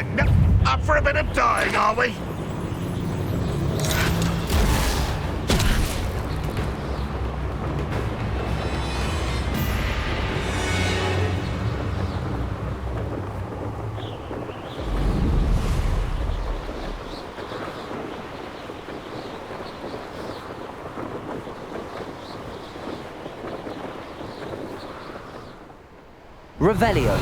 Right, up for a bit of dying, are we? Revelio.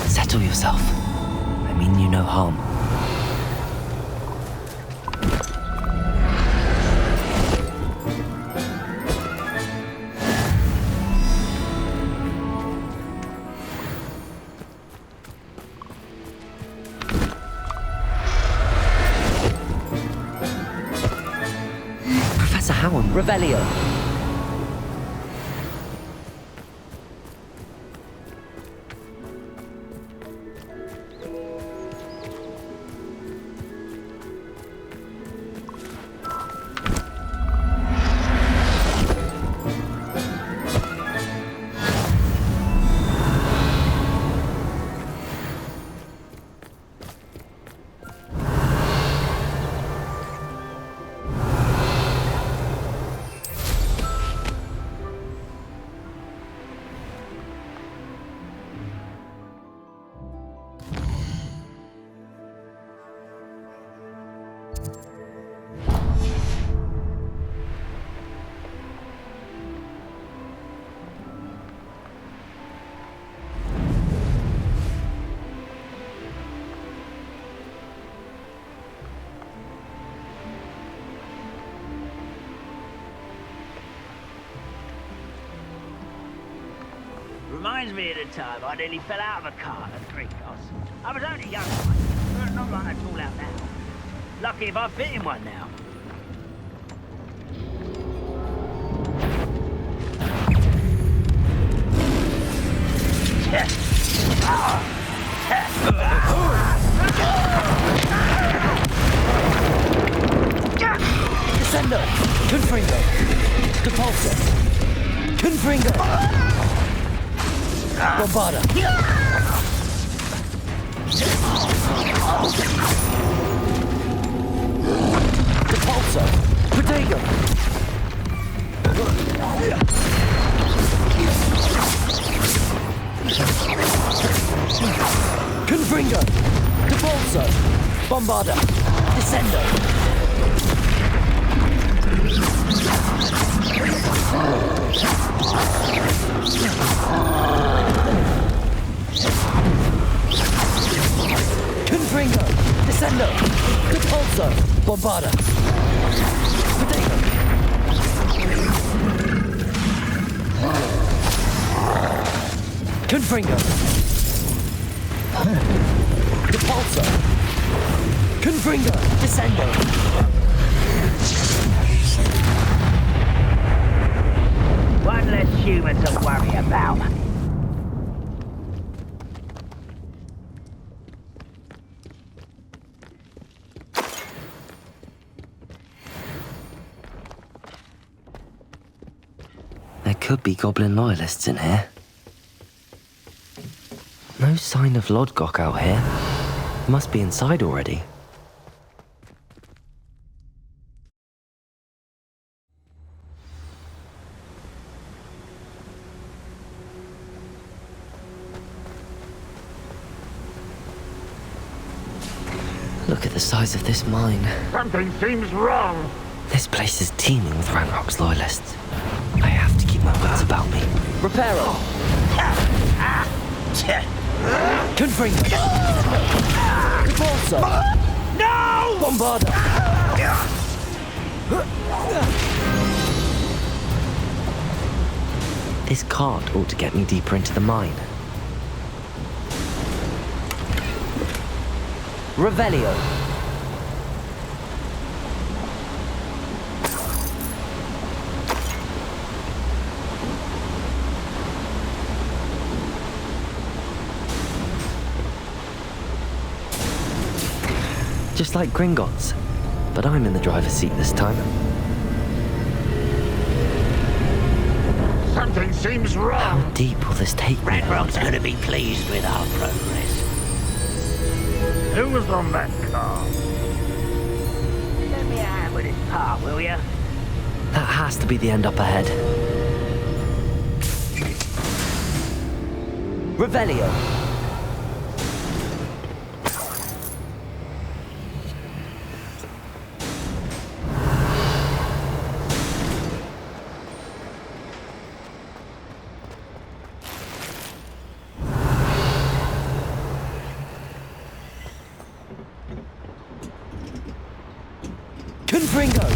Settle yourself. I mean you no harm. Revelio. Reminds me of the time I nearly fell out of a cart at Trinkos. I was only young, but not like I fall out now. Lucky if I fit in one now. Descendo! Confringo! Depulso! Confringo! Bombarda! Depulso! Protego! Confringo! Depulso! Bombarda! Descendo! Confringo! Descendo! Depulso! Bombarda! Protego! Confringo! Depulso! Confringo! Descendo! One less human to worry about. There could be goblin loyalists in here. No sign of Lodgok out here. Must be inside already. Look at the size of this mine. Something seems wrong. This place is teeming with Ranrock's loyalists. I have to keep my wits about me. Reparo! Confringo! Repulso! No! Bombarda! This cart ought to get me deeper into the mine. Revelio! like Gringotts, but I'm in the driver's seat this time. Something seems How wrong. deep will this take me? Redrock's gonna be pleased with our progress. Who was on that car? Lend me a hand with this part, will ya? That has to be the end up ahead. Revelio. Confringo.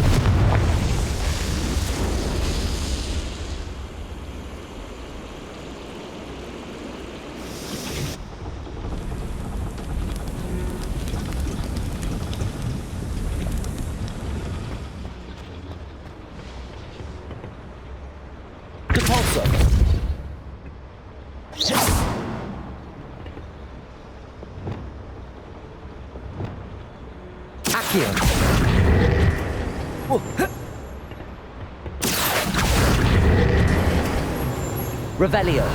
Depulso. Accio. Revelio.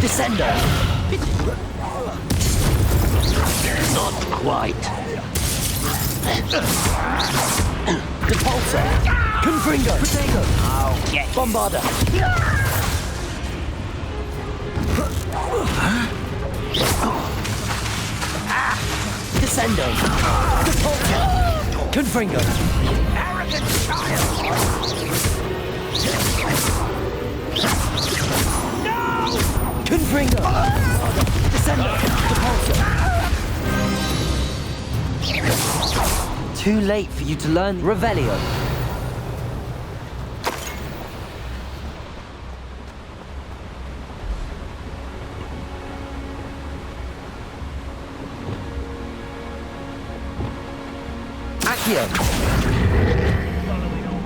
Descender. Not quite. Depulso. Confringo. Protego. I'll get you. Bombarda. Descendo. Depulso. Confringo. Arrogant child! No! Confringo. Descendo. Depulso. Too late for you to learn Revelio. Accio. Following on.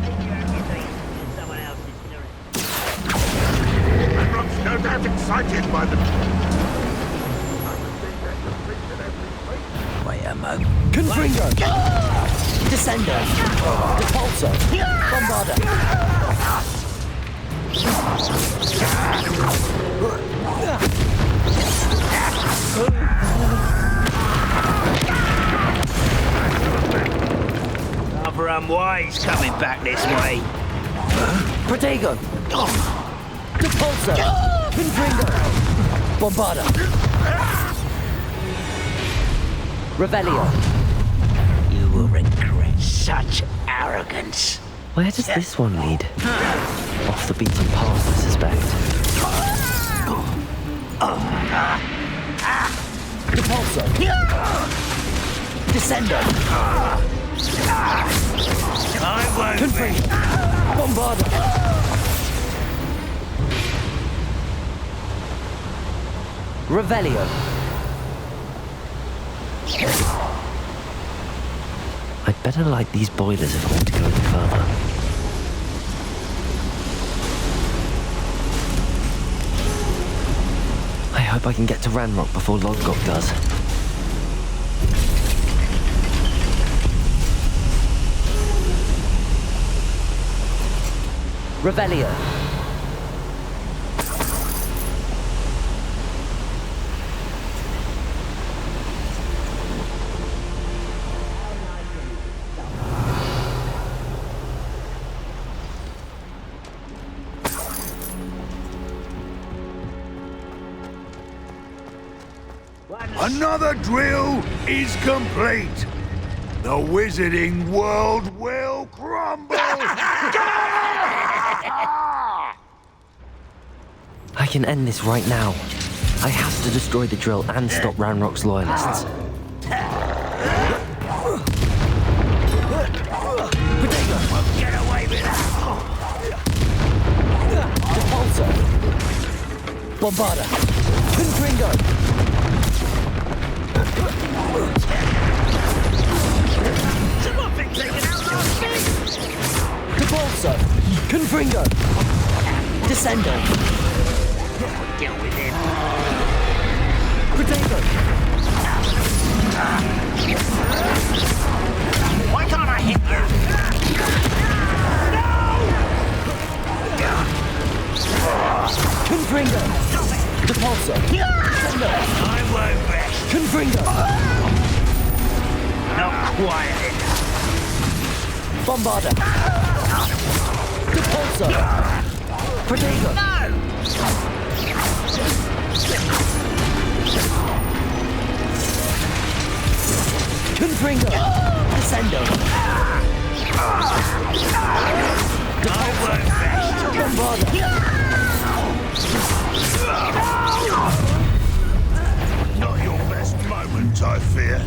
Take your accusation to someone else's territory. Redrock's no doubt excited by the... Wait a moment. Confringo. Descendo. Depulso. Bombarda. Rather unwise coming back this way. Protego. Depulso. Confringo. Bombarda. Revelio. You will regret such arrogance. Where does this one lead? Off the beaten path, I suspect. Depulso. Descendo. I won't. Confringo. Bombarda. Revelio. I'd better light these boilers if I want to go any further. I hope I can get to Ranrock before Lodgok does. Revelio. Another drill is complete. The wizarding world will crumble. I can end this right now. I have to destroy the drill and stop Ranrock's loyalists. Get away with that! Depulso. Bombarda. Confringo. Someone been taking out last thing! Depulso! Confringo! Descendo! Deal with him. Protego! Why can't I hit you? Confringo! Depulso! Descendo! I won't rest. Confringo! Not quiet enough. Bombarda! Depulso! Protego! No! Confringo! Descendo! I won't rest. Bombarda! Not your best moment, I fear.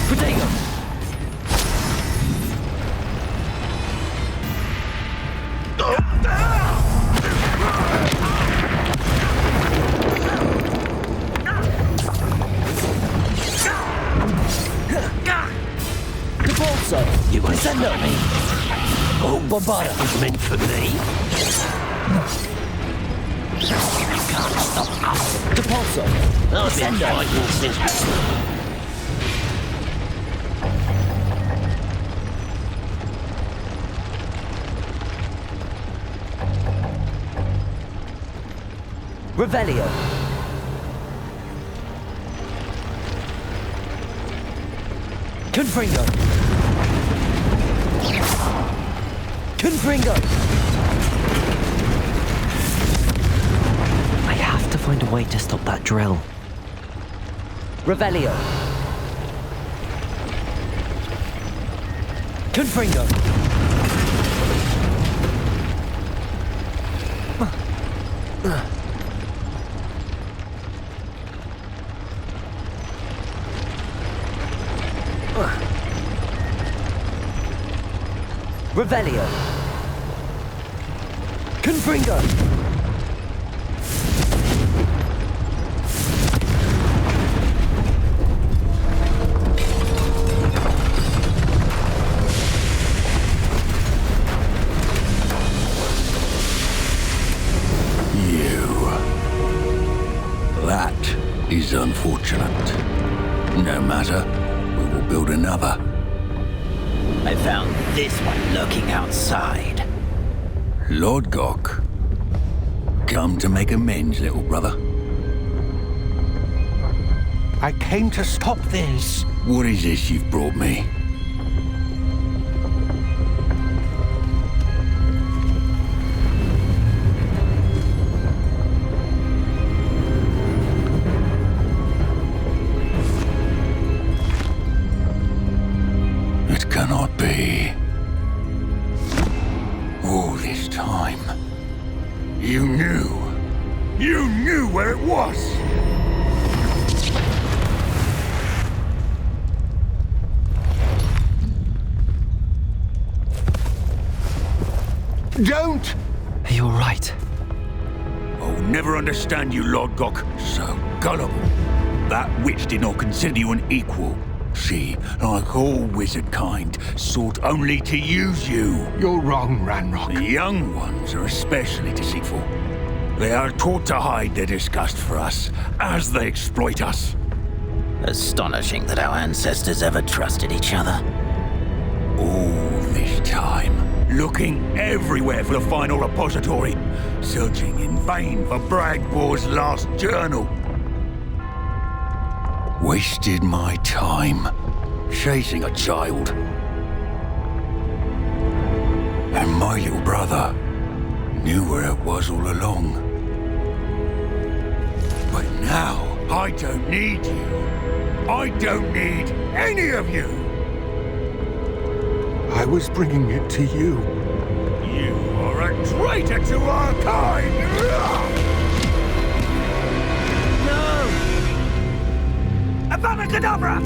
Protego! Depulso! You won't Descendo! stop me. Oh, Bombarda! It's meant for me. You can't stop us. Depulso! I've been Descendo! fighting since... Revelio! Confringo! Confringo! I have to find a way to stop that drill. Revelio! Confringo! Revelio! Confringo! That is unfortunate. No matter, we will build another. I found this one lurking outside. Lord Gok, come to make amends, little brother. I came to stop this. What is this you've brought me? It cannot be. All this time, you knew. You knew where it was. Don't! Are you alright? I'll never understand you, Lord Gok. So gullible. That witch did not consider you an equal. She, like all wizard kind, sought only to use you. You're wrong, Ranrock. The young ones are especially deceitful. They are taught to hide their disgust for us as they exploit us. Astonishing that our ancestors ever trusted each other. All this time, looking everywhere for the final repository, searching in vain for Bragbor's last journal. Wasted my time chasing a child. And my little brother knew where it was all along. But now, I don't need you. I don't need any of you. I was bringing it to you. You are a traitor to our kind! Avada Kedavra!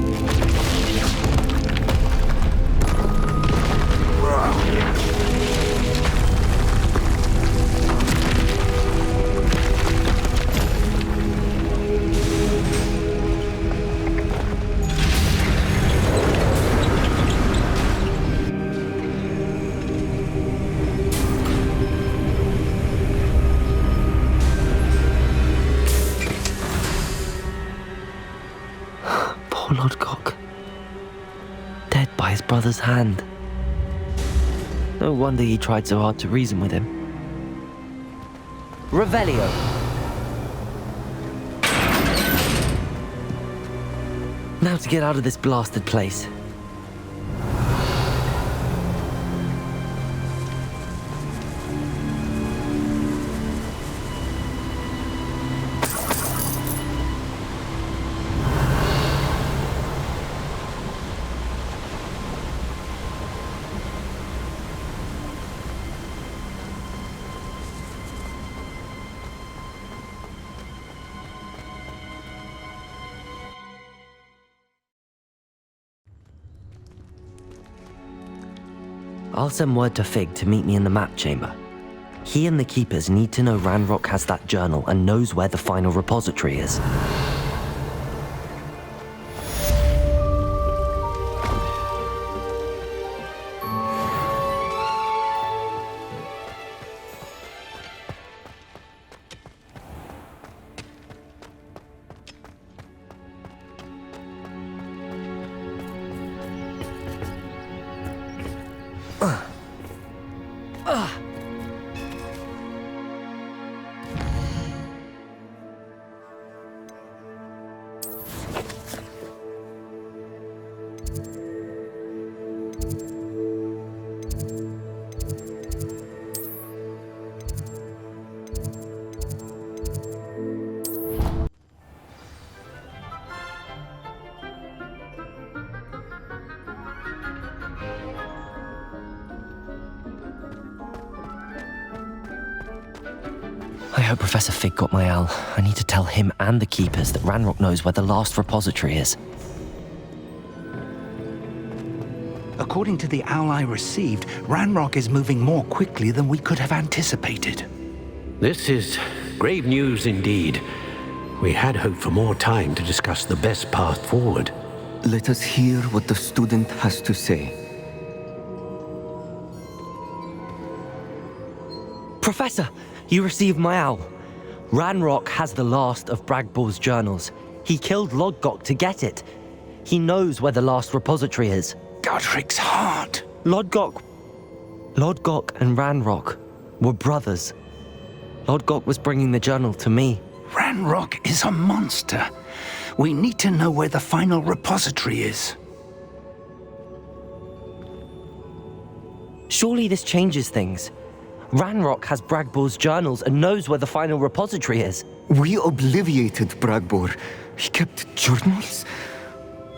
Poor Lodgok. Dead by his brother's hand. No wonder he tried so hard to reason with him. Revelio. Now to get out of this blasted place. I'll send word to Fig to meet me in the map chamber. He and the Keepers need to know Ranrock has that journal and knows where the final repository is. I hope Professor Fig got my owl. I need to tell him and the Keepers that Ranrock knows where the last repository is. According to the owl I received, Ranrock is moving more quickly than we could have anticipated. This is grave news indeed. We had hoped for more time to discuss the best path forward. Let us hear what the student has to say. Professor, you received my owl. Ranrock has the last of Bragbor's journals. He killed Lodgok to get it. He knows where the last repository is. Godric's heart. Lodgok and Ranrock were brothers. Lodgok was bringing the journal to me. Ranrock is a monster. We need to know where the final repository is. Surely this changes things. Ranrock has Bragbor's journals and knows where the final repository is. We obliviated Bragbor. He kept journals?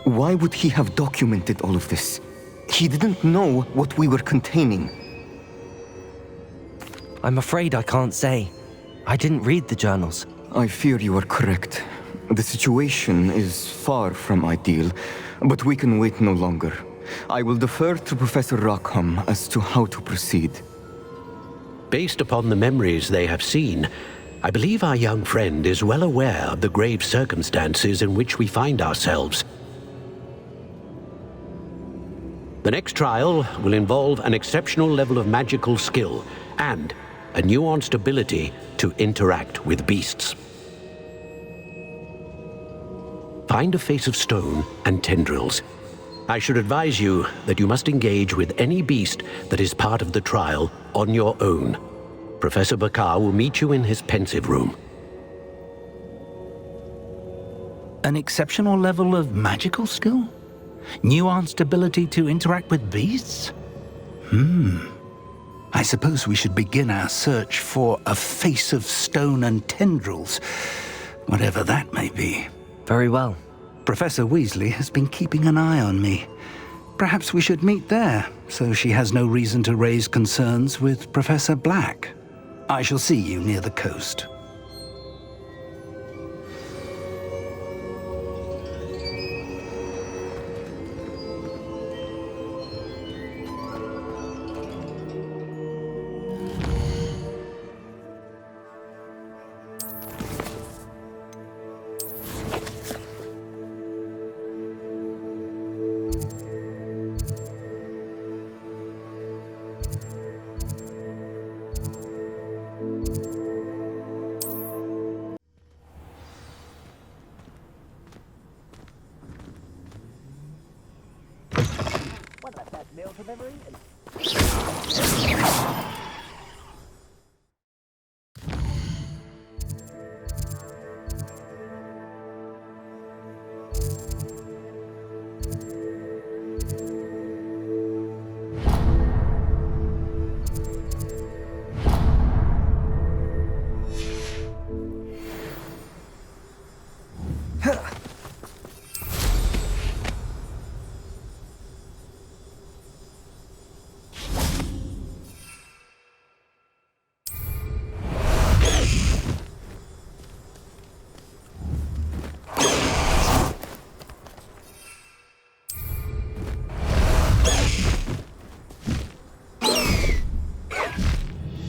Why would he have documented all of this? He didn't know what we were containing. I'm afraid I can't say. I didn't read the journals. I fear you are correct. The situation is far from ideal, but we can wait no longer. I will defer to Professor Rockham as to how to proceed. Based upon the memories they have seen, I believe our young friend is well aware of the grave circumstances in which we find ourselves. The next trial will involve an exceptional level of magical skill and a nuanced ability to interact with beasts. Find a face of stone and tendrils. I should advise you that you must engage with any beast that is part of the trial on your own. Professor Bakar will meet you in his pensive room. An exceptional level of magical skill? Nuanced ability to interact with beasts? I suppose we should begin our search for a face of stone and tendrils, whatever that may be. Very well. Professor Weasley has been keeping an eye on me. Perhaps we should meet there, so she has no reason to raise concerns with Professor Black. I shall see you near the coast. best meals I've ever eaten.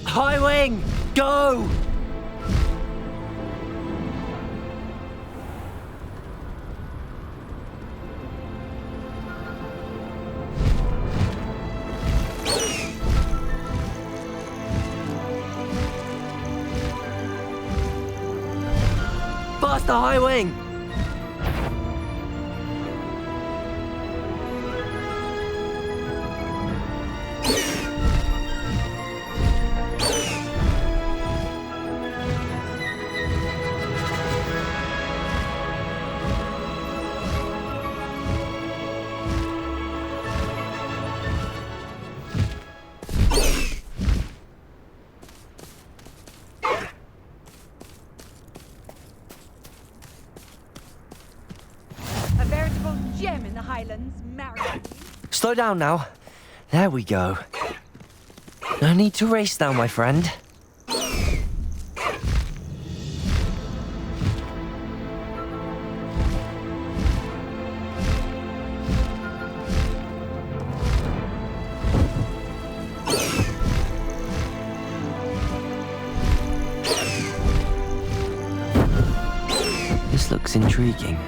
High wing, go! Faster, high wing! A veritable gem in the Highlands, Marion. Slow down now. There we go. No need to race now, my friend. This looks intriguing.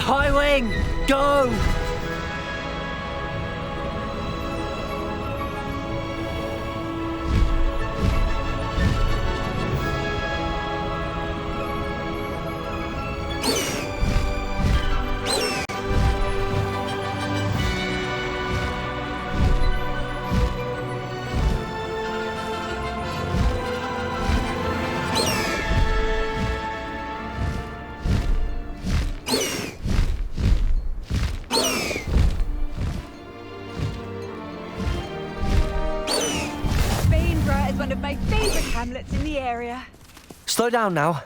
High wing, go! One of my favorite hamlets in the area. Slow down now.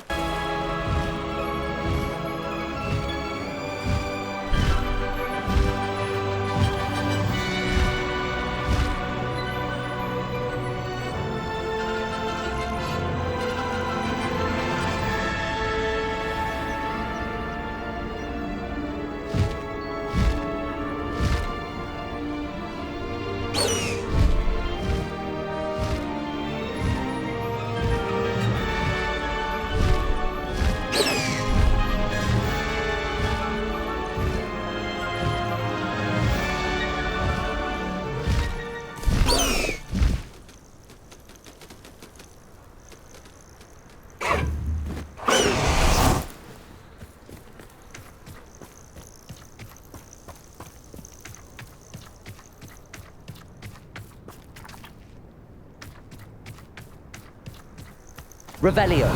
Revelio.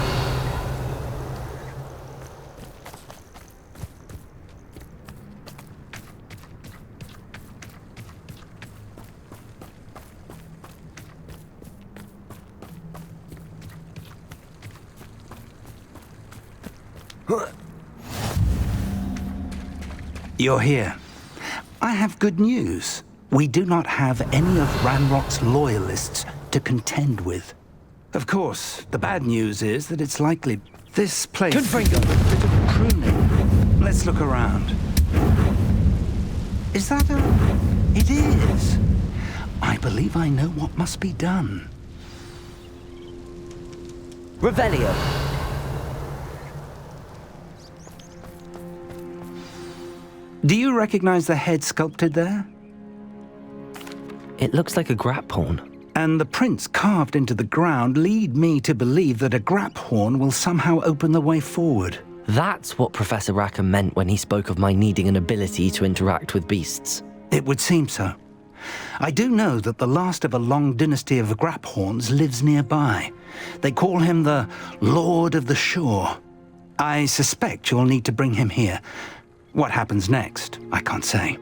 You're here. I have good news. We do not have any of Ranrock's loyalists to contend with. Of course, the bad news is that it's likely this place needs a bit of pruning. Let's look around. Is that a... It is. I believe I know what must be done. Revelio. Do you recognize the head sculpted there? It looks like a grap horn. And the prints carved into the ground lead me to believe that a grap horn will somehow open the way forward. That's what Professor Rackham meant when he spoke of my needing an ability to interact with beasts. It would seem so. I do know that the last of a long dynasty of grap horns lives nearby. They call him the Lord of the Shore. I suspect you'll need to bring him here. What happens next, I can't say.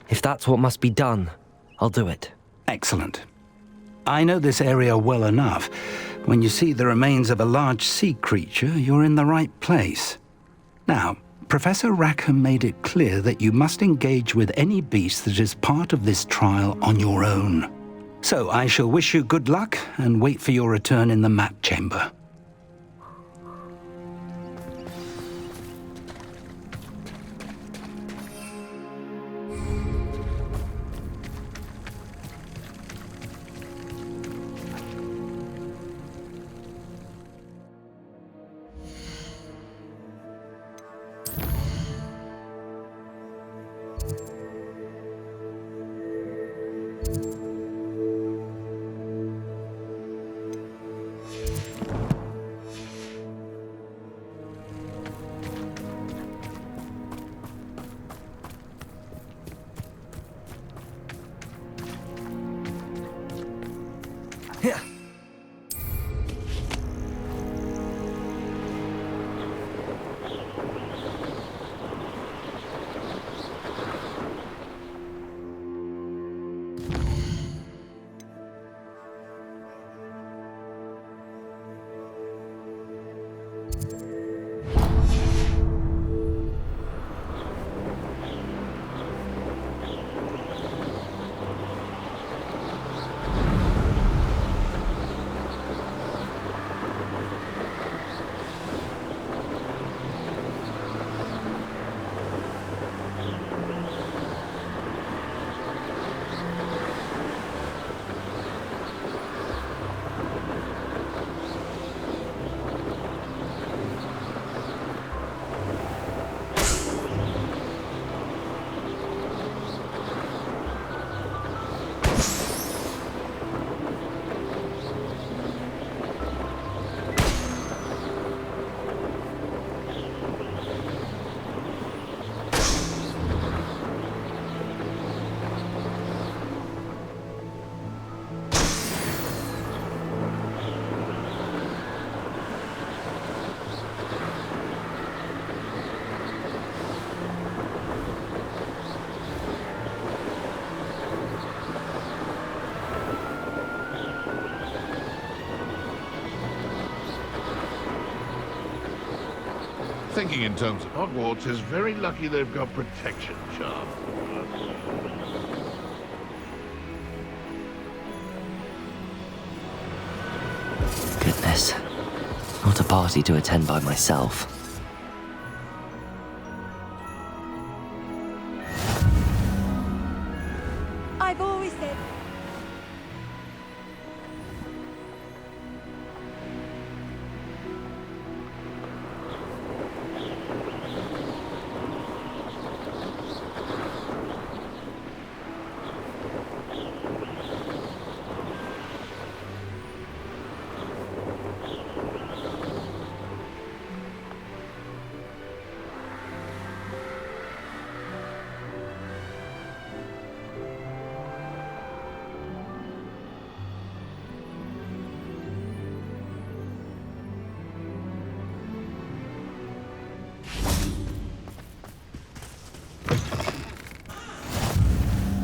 If that's what must be done, I'll do it. Excellent. I know this area well enough. When you see the remains of a large sea creature, you're in the right place. Now, Professor Rackham made it clear that you must engage with any beast that is part of this trial on your own. So I shall wish you good luck and wait for your return in the map chamber. Thinking in terms of Hogwarts is very lucky they've got protection charm. Goodness. Not a party to attend by myself. I've always said...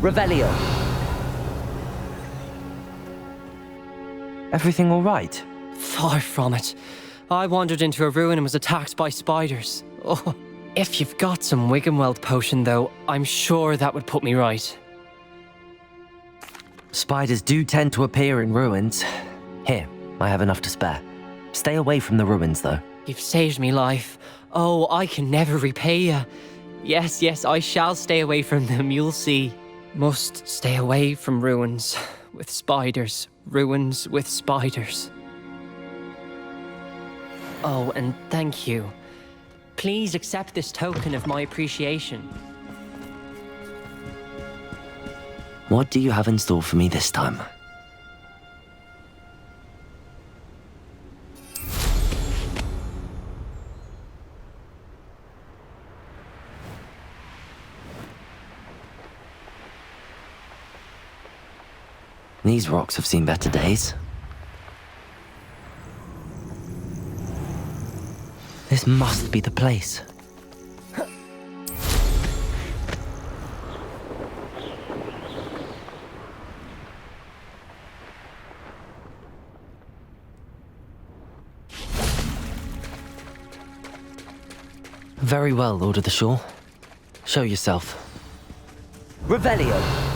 Revelio. Everything all right? Far from it. I wandered into a ruin and was attacked by spiders. Oh, if you've got some Wiggenweld potion, though, I'm sure that would put me right. Spiders do tend to appear in ruins. Here, I have enough to spare. Stay away from the ruins, though. You've saved me life. Oh, I can never repay you. Yes, yes, I shall stay away from them, you'll see. Must stay away from ruins with spiders. Ruins with spiders. Oh, and thank you. Please accept this token of my appreciation. What do you have in store for me this time? These rocks have seen better days. This must be the place. Very well, Lord of the Shore. Show yourself. Revelio.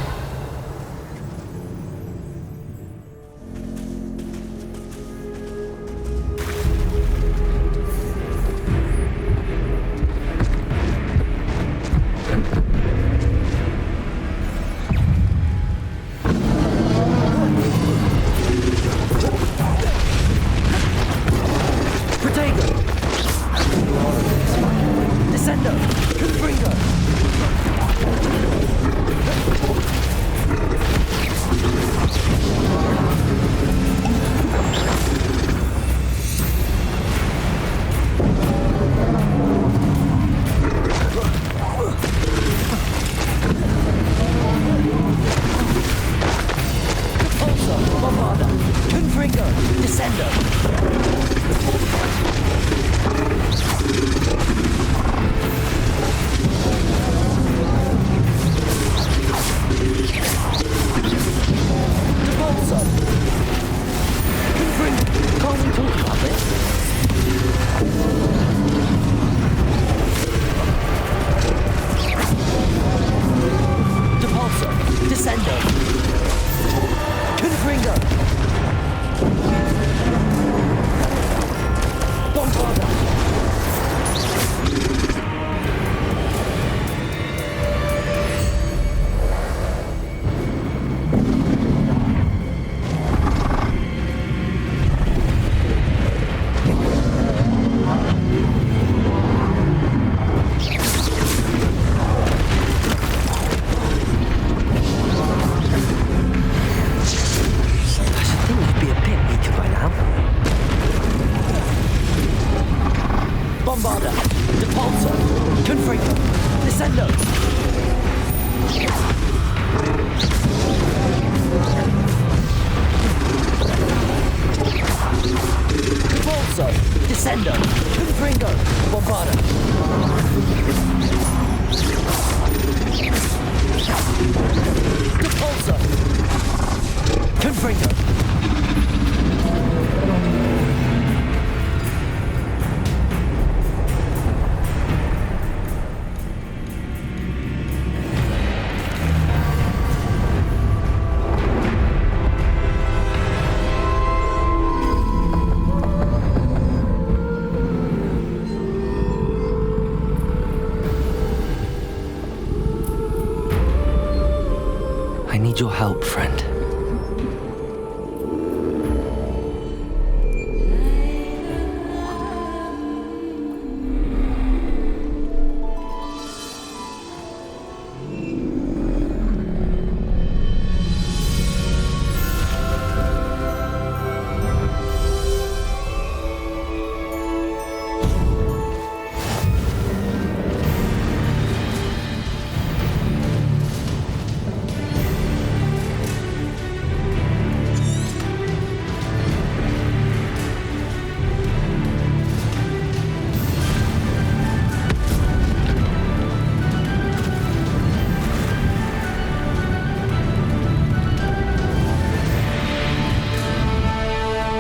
I need your help, friend.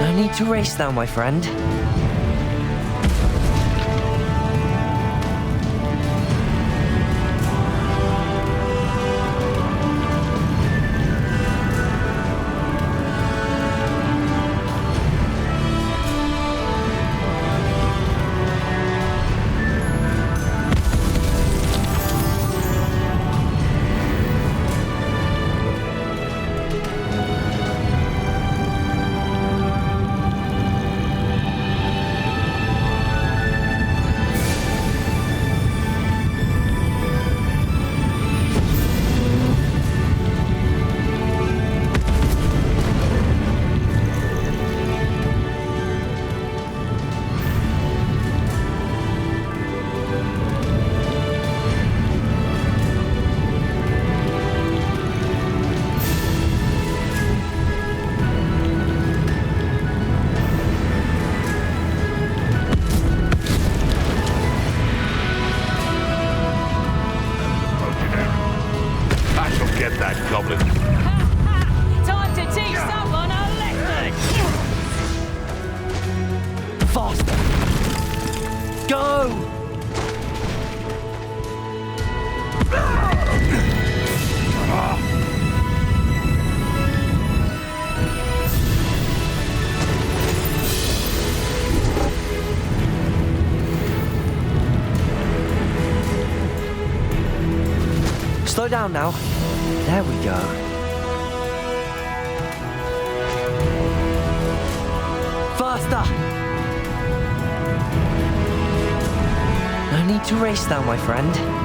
No need to race now, my friend. Go! Slow down now. There we go. Faster! No need to race now, my friend.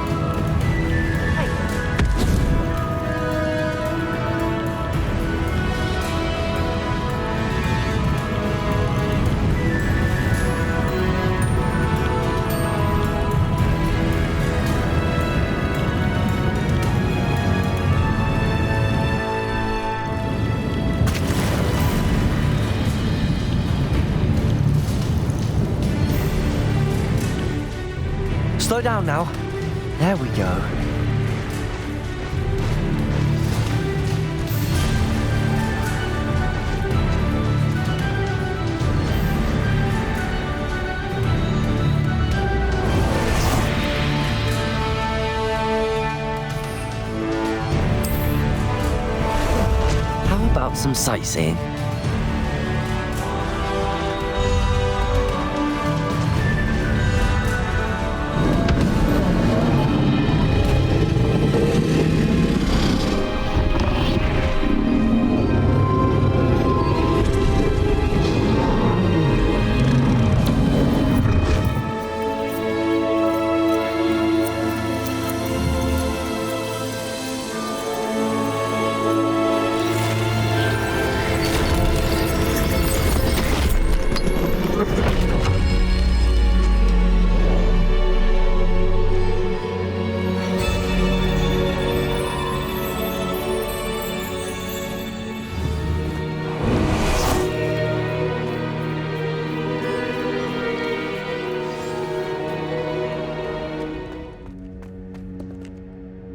Slow down now. There we go. How about some sightseeing?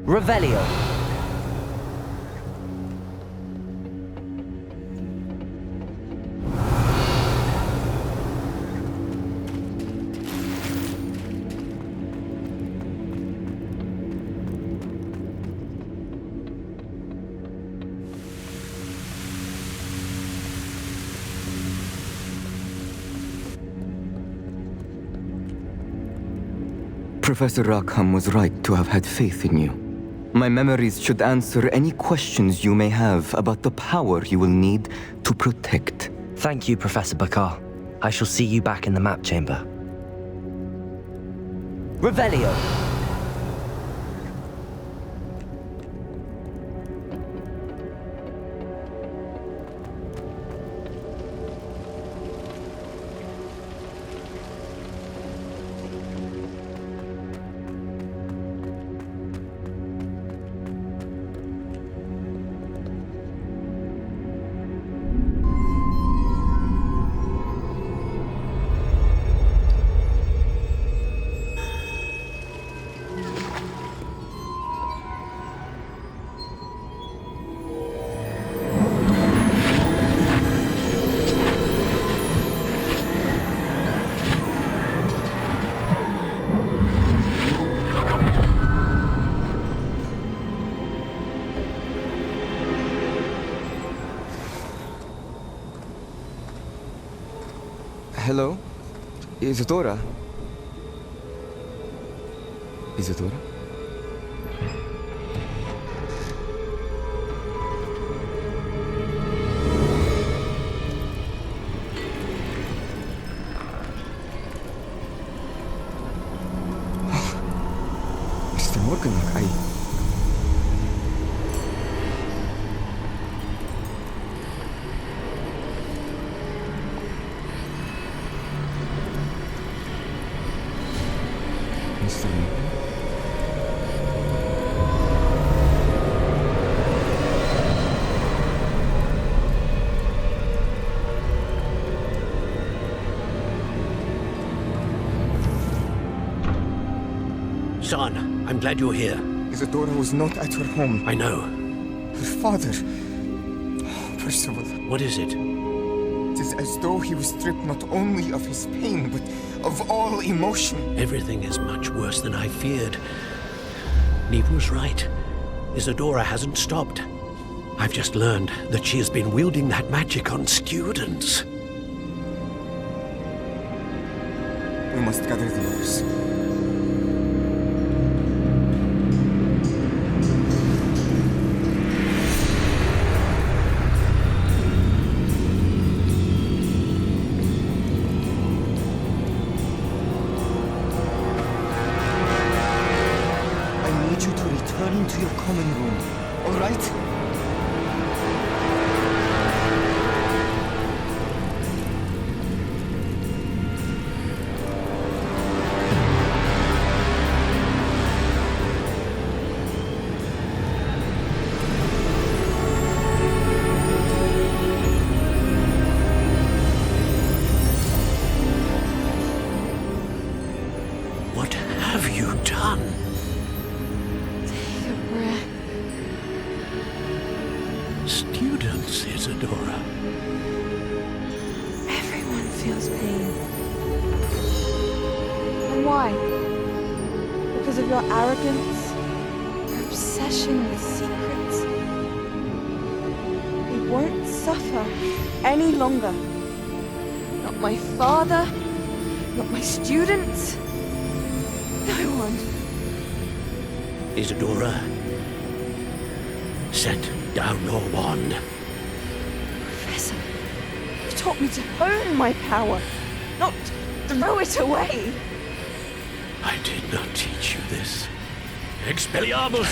Revelio. Professor Rackham was right to have had faith in you. My memories should answer any questions you may have about the power you will need to protect. Thank you, Professor Bakar. I shall see you back in the map chamber. Revelio. Hello? Isadora? Isadora? Mr. Morganlock, Mr. Morgan? Son, I'm glad you're here. Isadora was not at her home. I know. Her father... Percival. What is it? It is as though he was stripped not only of his pain, but of all emotion. Everything is much worse than I feared. Neve was right. Isadora hasn't stopped. I've just learned that she has been wielding that magic on students. We must gather the others. I need you to return to your common room, all right? What have you done? Take a breath. Students, Isadora. Everyone feels pain. And why? Because of your arrogance, your obsession with secrets. We won't suffer any longer. Not my father, not my students. No one. Isadora, set down your wand. Professor, you taught me to hone my power, not throw it away. I did not teach you this. Expelliarmus!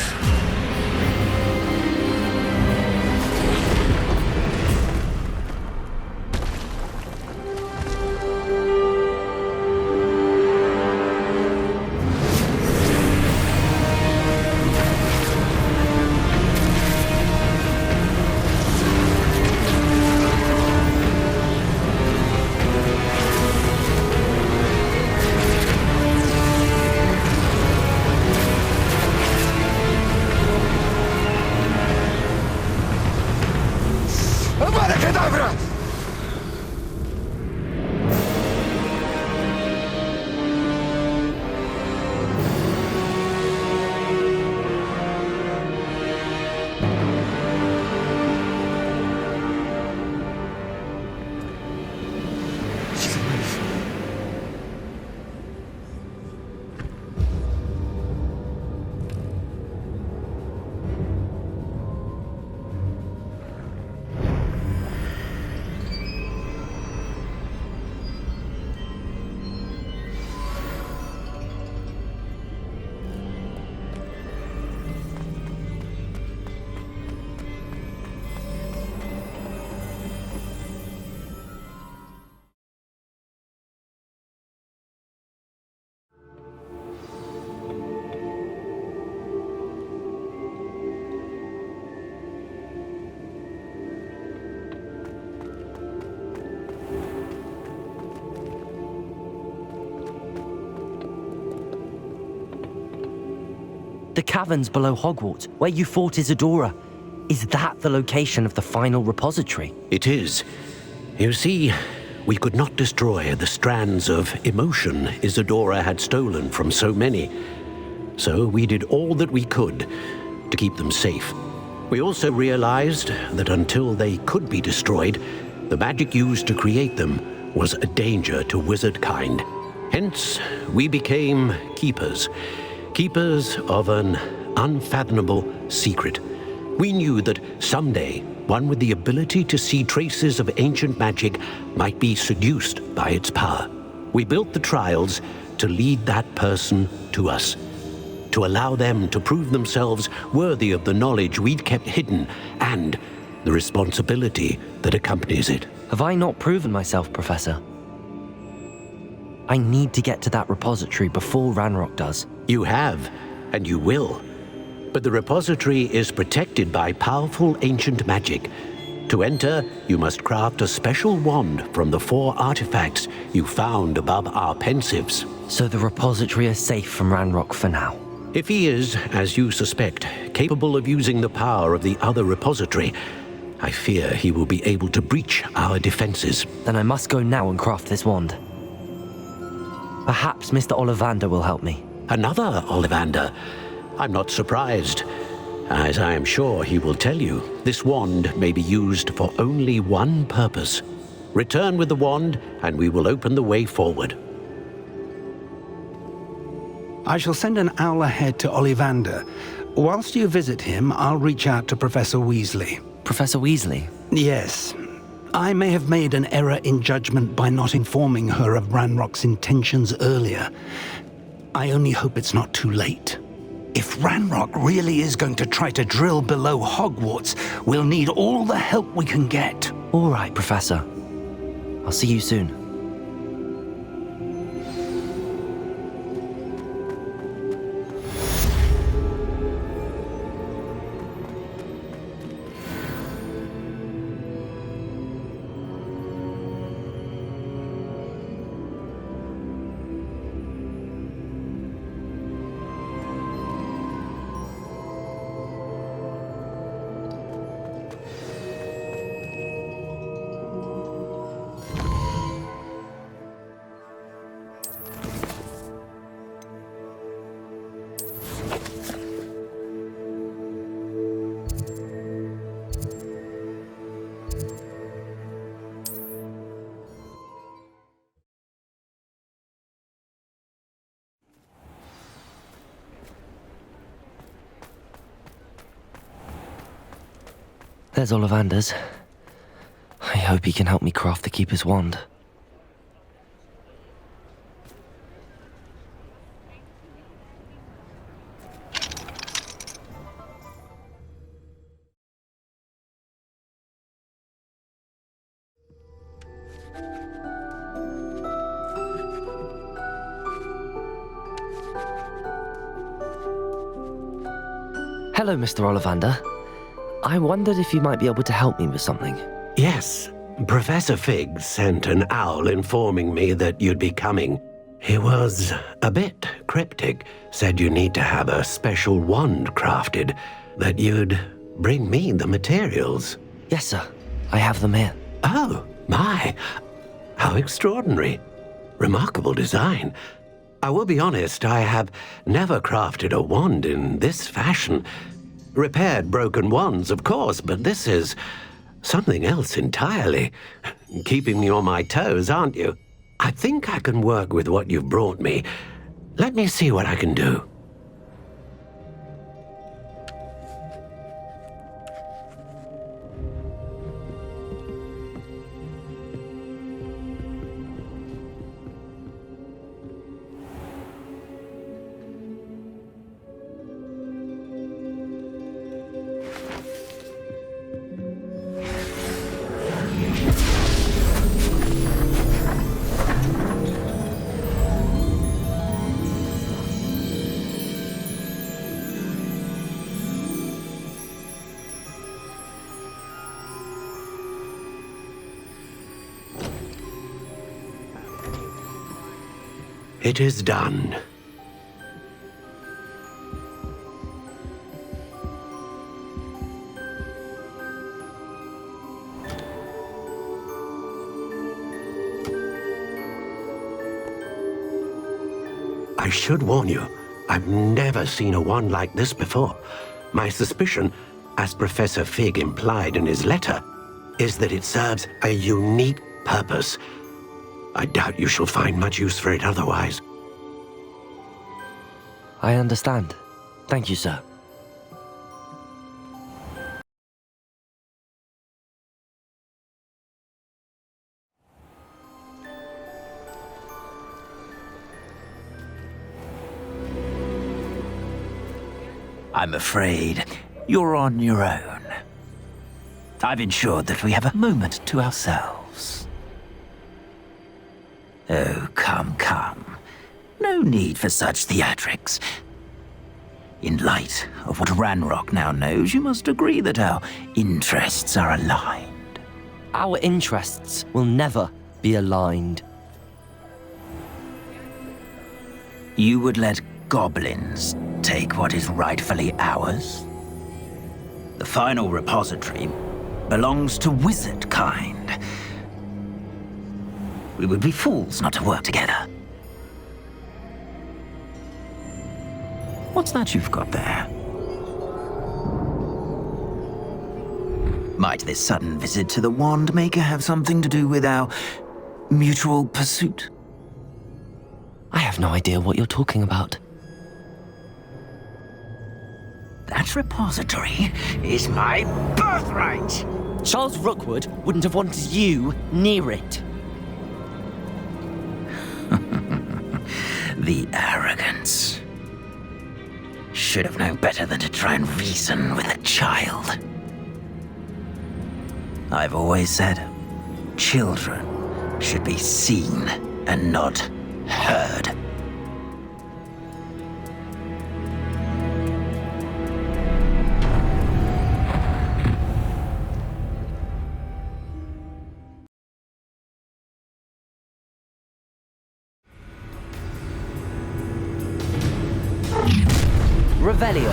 The caverns below Hogwarts, where you fought Isadora. Is that the location of the final repository? It is. You see, we could not destroy the strands of emotion Isadora had stolen from so many. So we did all that we could to keep them safe. We also realized that until they could be destroyed, the magic used to create them was a danger to wizard kind. Hence, we became keepers. Keepers of an unfathomable secret. We knew that someday, one with the ability to see traces of ancient magic might be seduced by its power. We built the trials to lead that person to us, to allow them to prove themselves worthy of the knowledge we'd kept hidden and the responsibility that accompanies it. Have I not proven myself, Professor? I need to get to that repository before Ranrock does. You have, and you will. But the repository is protected by powerful ancient magic. To enter, you must craft a special wand from the 4 artifacts you found above our pensives. So the repository is safe from Ranrock for now. If he is, as you suspect, capable of using the power of the other repository, I fear he will be able to breach our defenses. Then I must go now and craft this wand. Perhaps Mr. Ollivander will help me. Another Ollivander? I'm not surprised. As I am sure he will tell you, this wand may be used for only one purpose. Return with the wand, and we will open the way forward. I shall send an owl ahead to Ollivander. Whilst you visit him, I'll reach out to Professor Weasley. Professor Weasley? Yes. I may have made an error in judgment by not informing her of Ranrock's intentions earlier. I only hope it's not too late. If Ranrock really is going to try to drill below Hogwarts, we'll need all the help we can get. All right, Professor. I'll see you soon. There's Ollivander's. I hope he can help me craft the Keeper's wand. Hello, Mr. Ollivander. I wondered if you might be able to help me with something. Yes, Professor Fig sent an owl informing me that you'd be coming. He was a bit cryptic, said you need to have a special wand crafted, that you'd bring me the materials. Yes, sir. I have them here. Oh, my. How extraordinary. Remarkable design. I will be honest, I have never crafted a wand in this fashion. Repaired broken wands, of course, but this is something else entirely. Keeping me on my toes, aren't you? I think I can work with what you've brought me. Let me see what I can do. It is done. I should warn you, I've never seen a wand like this before. My suspicion, as Professor Fig implied in his letter, is that it serves a unique purpose. I doubt you shall find much use for it otherwise. I understand. Thank you, sir. I'm afraid you're on your own. I've ensured that we have a moment to ourselves. Oh, come, come. No need for such theatrics. In light of what Ranrock now knows, you must agree that our interests are aligned. Our interests will never be aligned. You would let goblins take what is rightfully ours? The final repository, belongs to wizard kind. We would be fools not to work together. What's that you've got there? Might this sudden visit to the Wand Maker have something to do with our mutual pursuit? I have no idea what you're talking about. That repository is my birthright! Charles Rookwood wouldn't have wanted you near it. The arrogance. Should have known better than to try and reason with a child. I've always said, children should be seen and not heard. Revelio.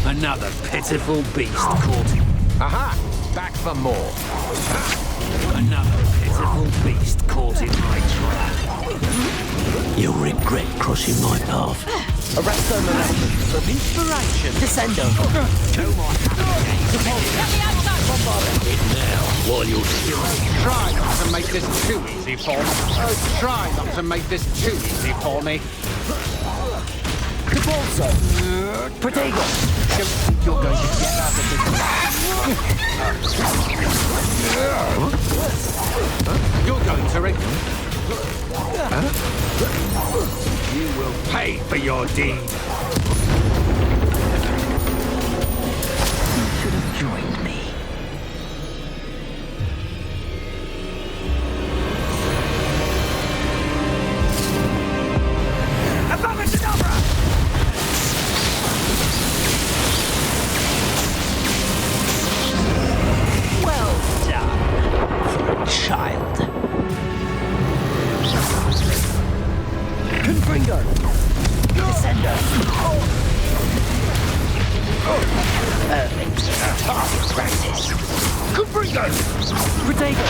Another pitiful beast caught him. Aha! Back for more. Another pitiful beast caught in my trap. You'll regret crossing my path. Arresto Momentum. From Inspiration. Descendo. No more Now, while you're still... Try not to make this too easy for me. Oh, try not to make this too easy for me. Capolso. Protego. Don't think you're going to get out of this. You're going to ring. You will pay for your deed. You should have joined me. Well done. For a child. Confringo. Descendo. Perfect. Target practice. Confringo. Protego.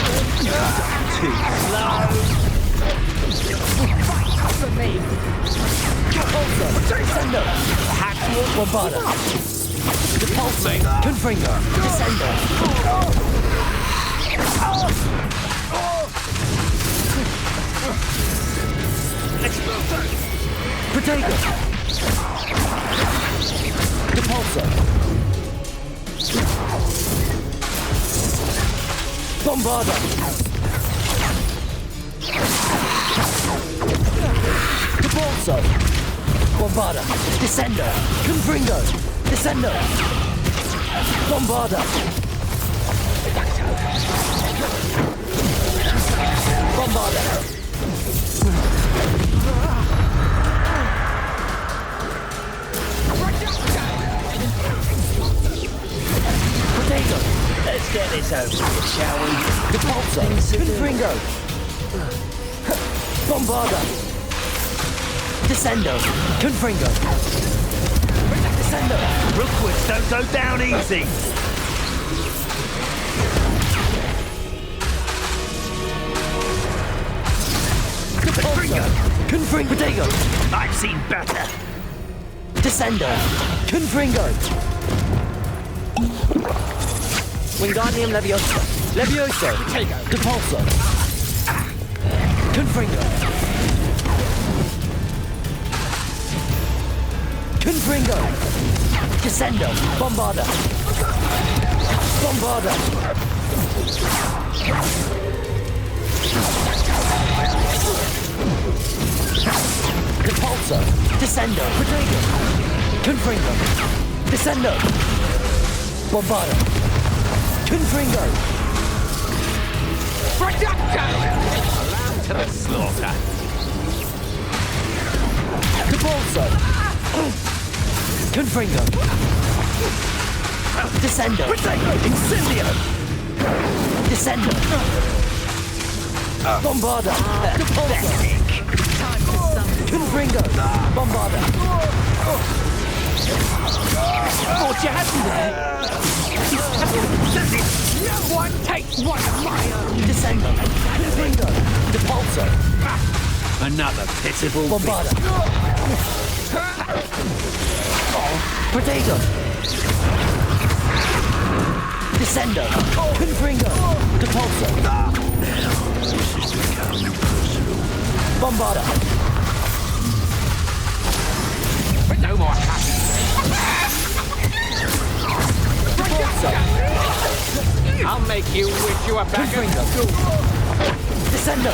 Too slow. For me. Capolso. Descendo. Hackmore. Bombarda. Capolso. Confringo. Descendo. Protego. Capolso. Bombarda. Capolso. Bombarda. Descendo. Confringo. Descendo. Bombarda. Bombarda. Potato. Let's get this over with, shall we? Capolso. Confringo. Bombarda. Descendo. Confringo. Descendo. Rookwoods don't go down easy. Capolso. Confringo. Potato. I've seen better. Descendo. Confringo. Wingardium Leviosa. Levioso. Capolso. Confringo. Confringo. Descendo. Bombarda. Bombarda. Capolso. Descendo. Protego. Confringo. Descendo. Bombarda. Confringo. Lamb to the slaughter. Capolso. Confringo. Descendo. Incendio. Descendo. Bombarda! Depulso! Confringo! Bombarda! Thought you had me there! No one takes one of my own! Descendo! Confringo! Depulso! Another pitiful Bombarda! Potato! Descendo! Confringo! Depulso! This is becoming personal. Bombarda! But no more happy. I'll make you wish you were back at school. Descendo!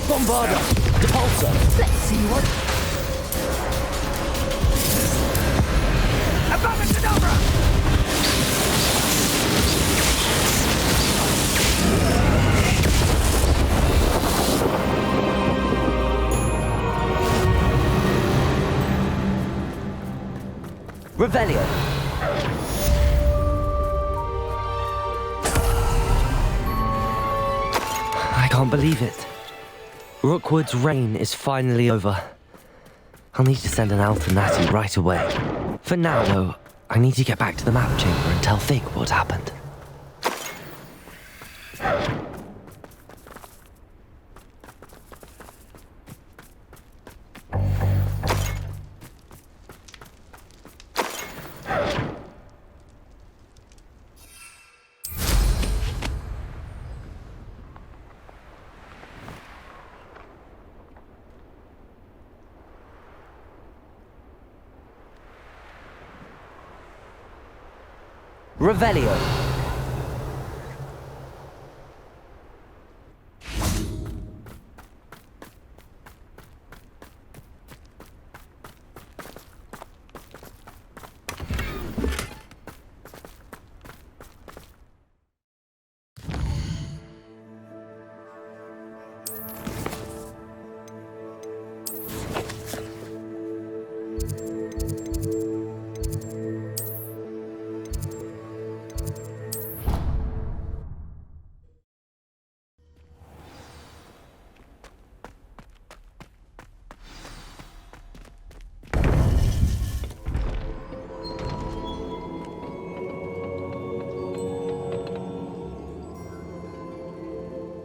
Bombarda! Depulso! Let's see what... Above Isadora! Revelio. I can't believe it. Rookwood's reign is finally over. I'll need to send an Alternati right away. For now, though, I need to get back to the map chamber and tell Fig what happened. Revelio.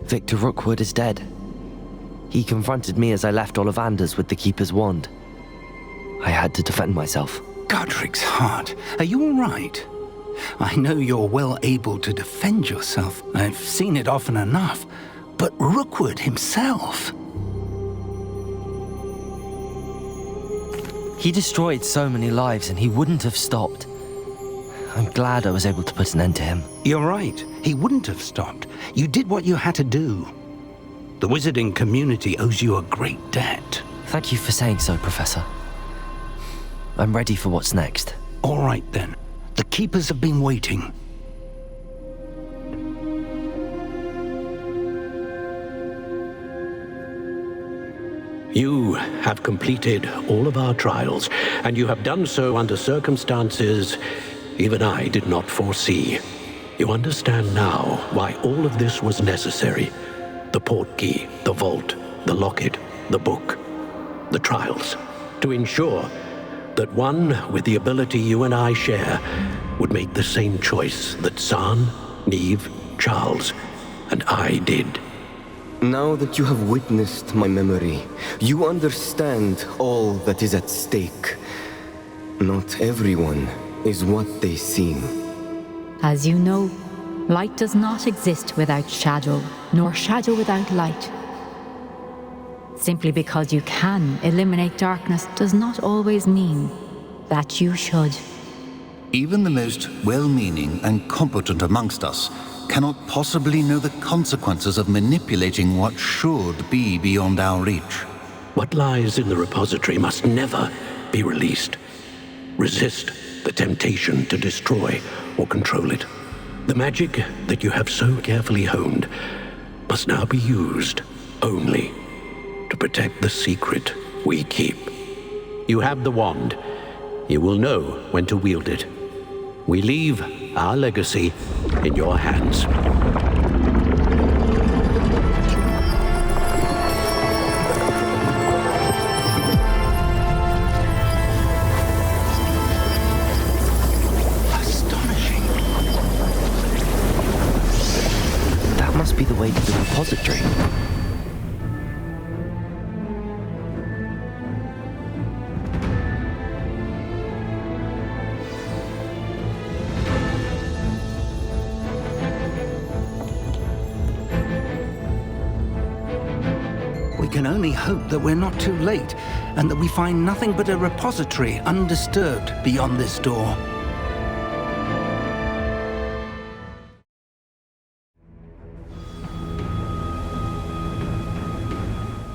Victor Rookwood is dead. He confronted me as I left Ollivander's with the Keeper's wand. I had to defend myself. Godric's heart, are you all right? I know you're well able to defend yourself. I've seen it often enough. But Rookwood himself... He destroyed so many lives and he wouldn't have stopped. I'm glad I was able to put an end to him. You're right. He wouldn't have stopped. You did what you had to do. The wizarding community owes you a great debt. Thank you for saying so, Professor. I'm ready for what's next. All right, then. The Keepers have been waiting. You have completed all of our trials, and you have done so under circumstances even I did not foresee. You understand now why all of this was necessary. The portkey, the vault, the locket, the book, the trials. To ensure that one with the ability you and I share would make the same choice that San, Neve, Charles, and I did. Now that you have witnessed my memory, you understand all that is at stake. Not everyone is what they seem. As you know, light does not exist without shadow, nor shadow without light. Simply because you can eliminate darkness does not always mean that you should. Even the most well-meaning and competent amongst us cannot possibly know the consequences of manipulating what should be beyond our reach. What lies in the repository must never be released. Resist the temptation to destroy or control it. The magic that you have so carefully honed must now be used only to protect the secret we keep. You have the wand. You will know when to wield it. We leave our legacy in your hands. That must be the way to the repository. We can only hope that we're not too late, and that we find nothing but a repository undisturbed beyond this door.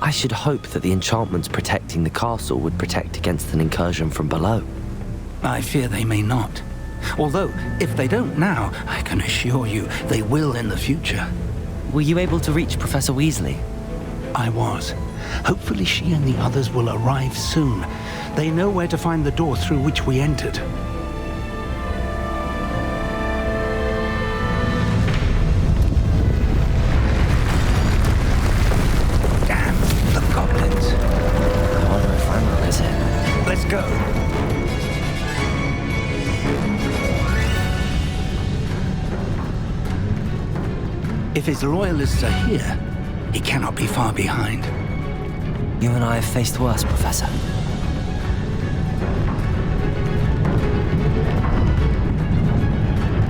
I should hope that the enchantments protecting the castle would protect against an incursion from below. I fear they may not. Although, if they don't now, I can assure you they will in the future. Were you able to reach Professor Weasley? I was. Hopefully she and the others will arrive soon. They know where to find the door through which we entered. Damn, the goblins. I wonder if Ranrock is here. Let's go. If his loyalists are here, he cannot be far behind. You and I have faced worse, Professor.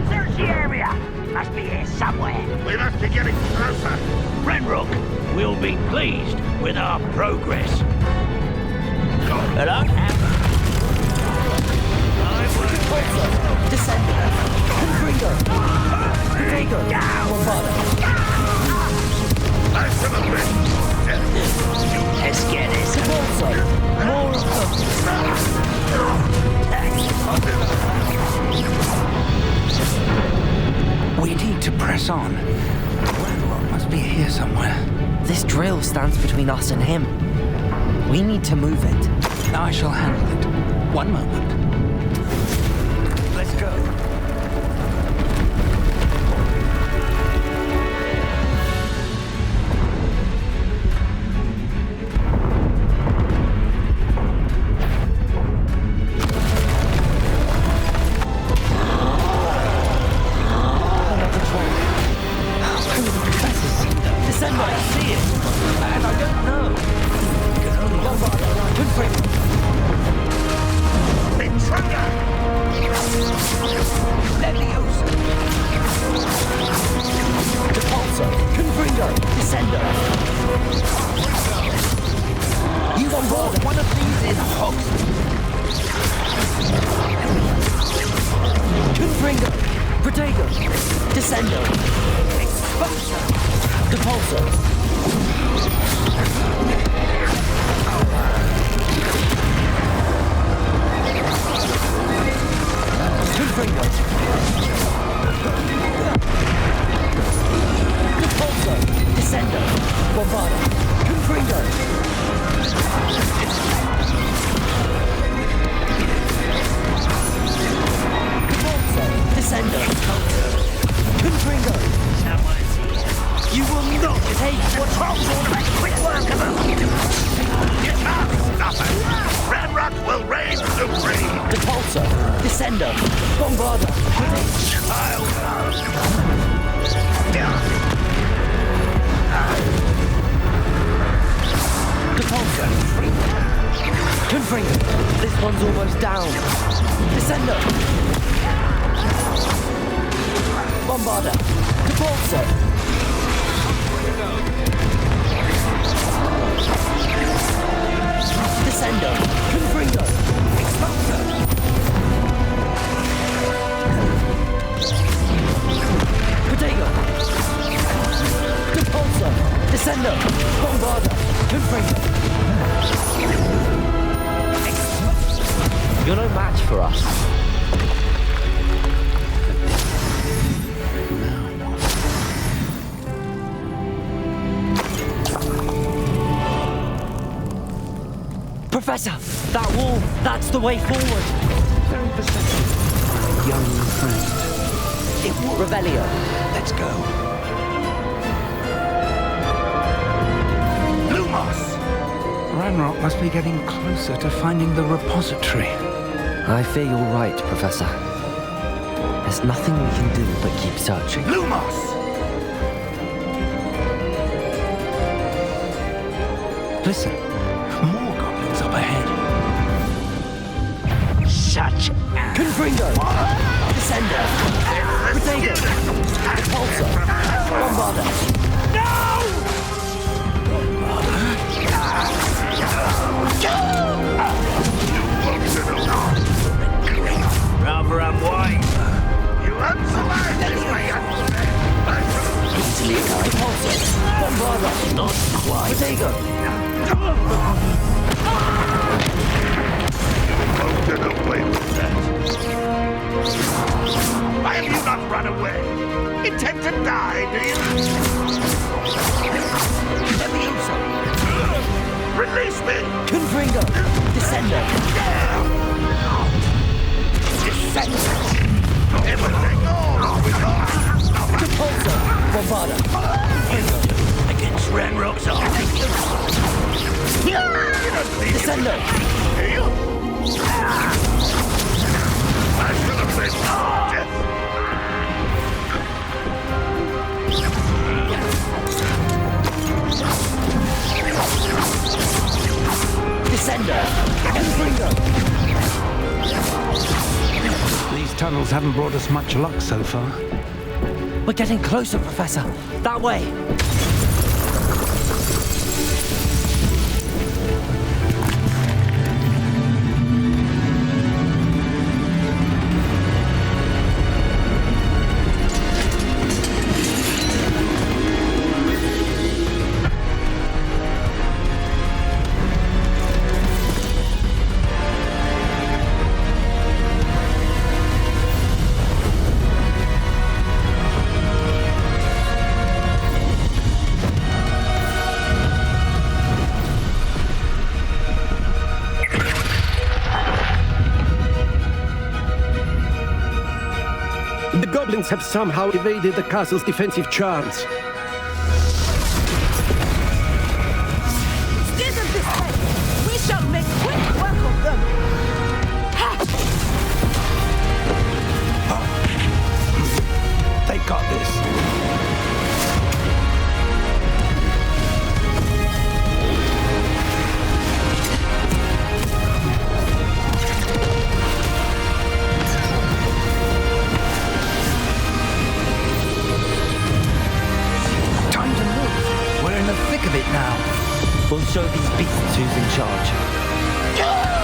Search the area! Must be here somewhere. We must be getting closer. Ranrock will be pleased with our progress. Hello? Descender. Confringo. Confringo. Nice of a bit. Let's get this. Also, more of them. We need to press on. Ranrock must be here somewhere. This drill stands between us and him. We need to move it. I shall handle it. One moment. Let's go. This one's almost down. Descender! Bombarder! Depulso! Descender! Confringo! Expulsor! Protego! Depulso! Descender! Bombarder! Confringo! You're no match for us. Professor, that wall, that's the way forward. Very perceptive. young friend. Revelio. Let's go. Lumos! Ranrock must be getting closer to finding the repository. I fear you're right, Professor. There's nothing we can do but keep searching. Lumos! Listen, more goblins up ahead. Such Confringo. Descender. Protego. Repulsor. Bombarder. rather unwise. You unsolicited me! Easily repulsor. Bombarder. Not quite. Protego. Get away with that. Why have you not run away? Intend to die, do you? Leviosa. Release me! Confringo. Descender. Descender! Everything all with us! Repulsor. Bombarder. Against Ranrock's army. Descender. I should have been death. Descender. Confringo. These tunnels haven't brought us much luck so far. We're getting closer, Professor. That way. The goblins have somehow evaded the castle's defensive charms. Steer them this way! We shall make quick work of them! They got this. We'll show these beasts who's in charge.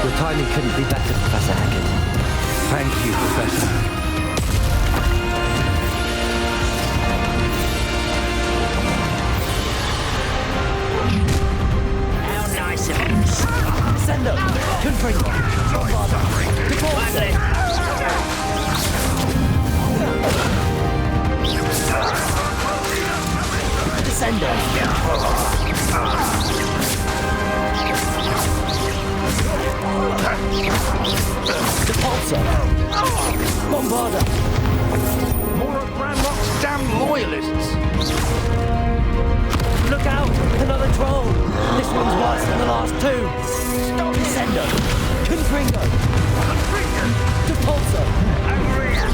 Your timing couldn't be better, Professor Hackett. Thank you, Professor. How nice of him. Descender. Confringo. Bombarder. Repulsor. Descender. Repulsor. Bombarder. More of Ranrock's damn loyalists! Look out! Another troll! This one's worse than the last two! Stop! Descender! Confringo! Repulsor! Over here.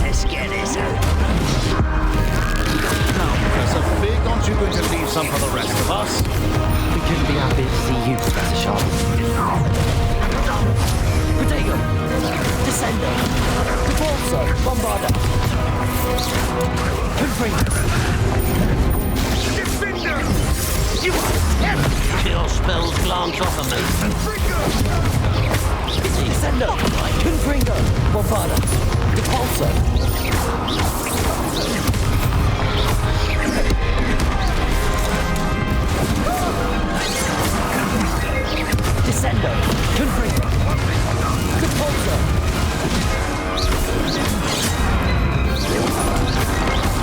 Let's get this out. Now, Professor Fig, aren't you going to leave some for the rest of us? We couldn't be happy to see you, Professor Sharp. Protego! Descender! Repulsor! Bombarder! Confringo! Defender! You are dead! Kill spells glance off of me. Descender! Confringo! Bombarder! Repulsor! Descender! Confringo! Repulsor!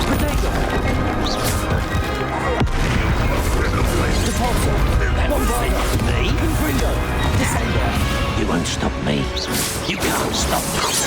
Protego! Repulsor! Bombarder! Me? Confringo! Descender! You won't stop me. You can't stop us.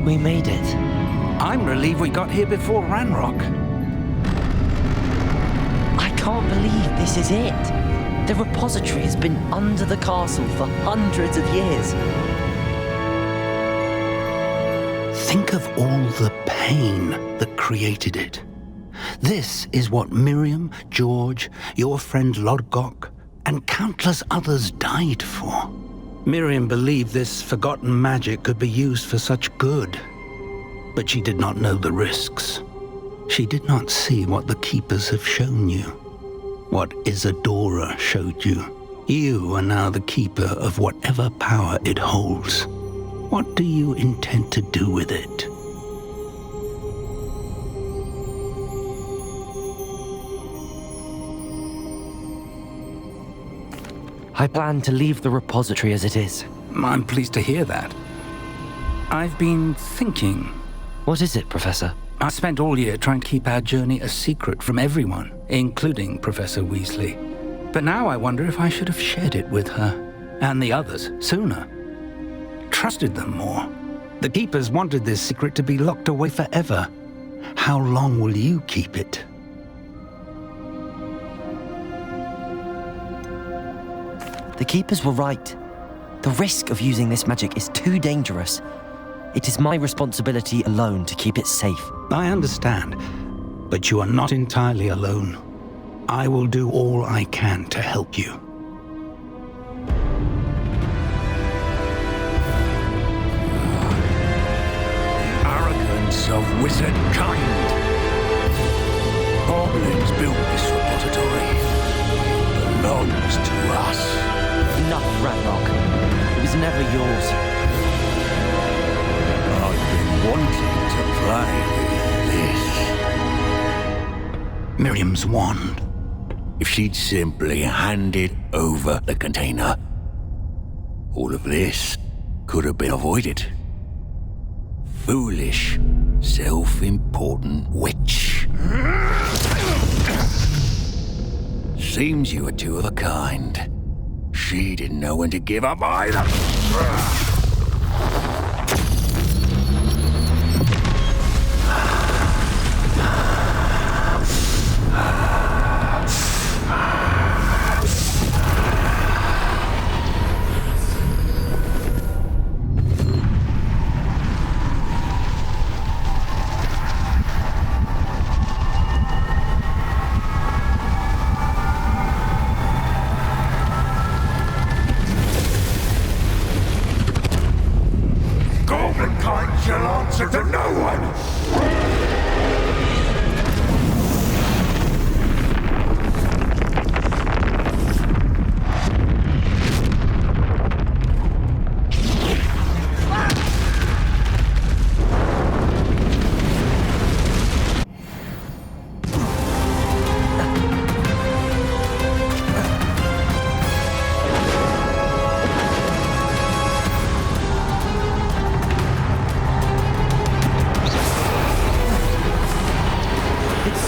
We made it. I'm relieved we got here before Ranrock. I can't believe this is it. The repository has been under the castle for hundreds of years. Think of all the pain that created it. This is what Miriam, George, your friend Lodgok, and countless others died for. Miriam believed this forgotten magic could be used for such good, but she did not know the risks. She did not see what the Keepers have shown you, what Isadora showed you. You are now the Keeper of whatever power it holds. What do you intend to do with it? I plan to leave the repository as it is. I'm pleased to hear that. I've been thinking. What is it, Professor? I spent all year trying to keep our journey a secret from everyone, including Professor Weasley. But now I wonder if I should have shared it with her, and the others, sooner. Trusted them more. The Keepers wanted this secret to be locked away forever. How long will you keep it? The Keepers were right. The risk of using this magic is too dangerous. It is my responsibility alone to keep it safe. I understand, but you are not entirely alone. I will do all I can to help you. The arrogance of wizard kind. Goblins built this repository. It belongs to us. Enough, Ranrock. It was never yours. I've been wanting to play with this. Miriam's wand. If she'd simply handed over the container, all of this could have been avoided. Foolish, self-important witch. Seems you were two of a kind. She didn't know when to give up either. to no one!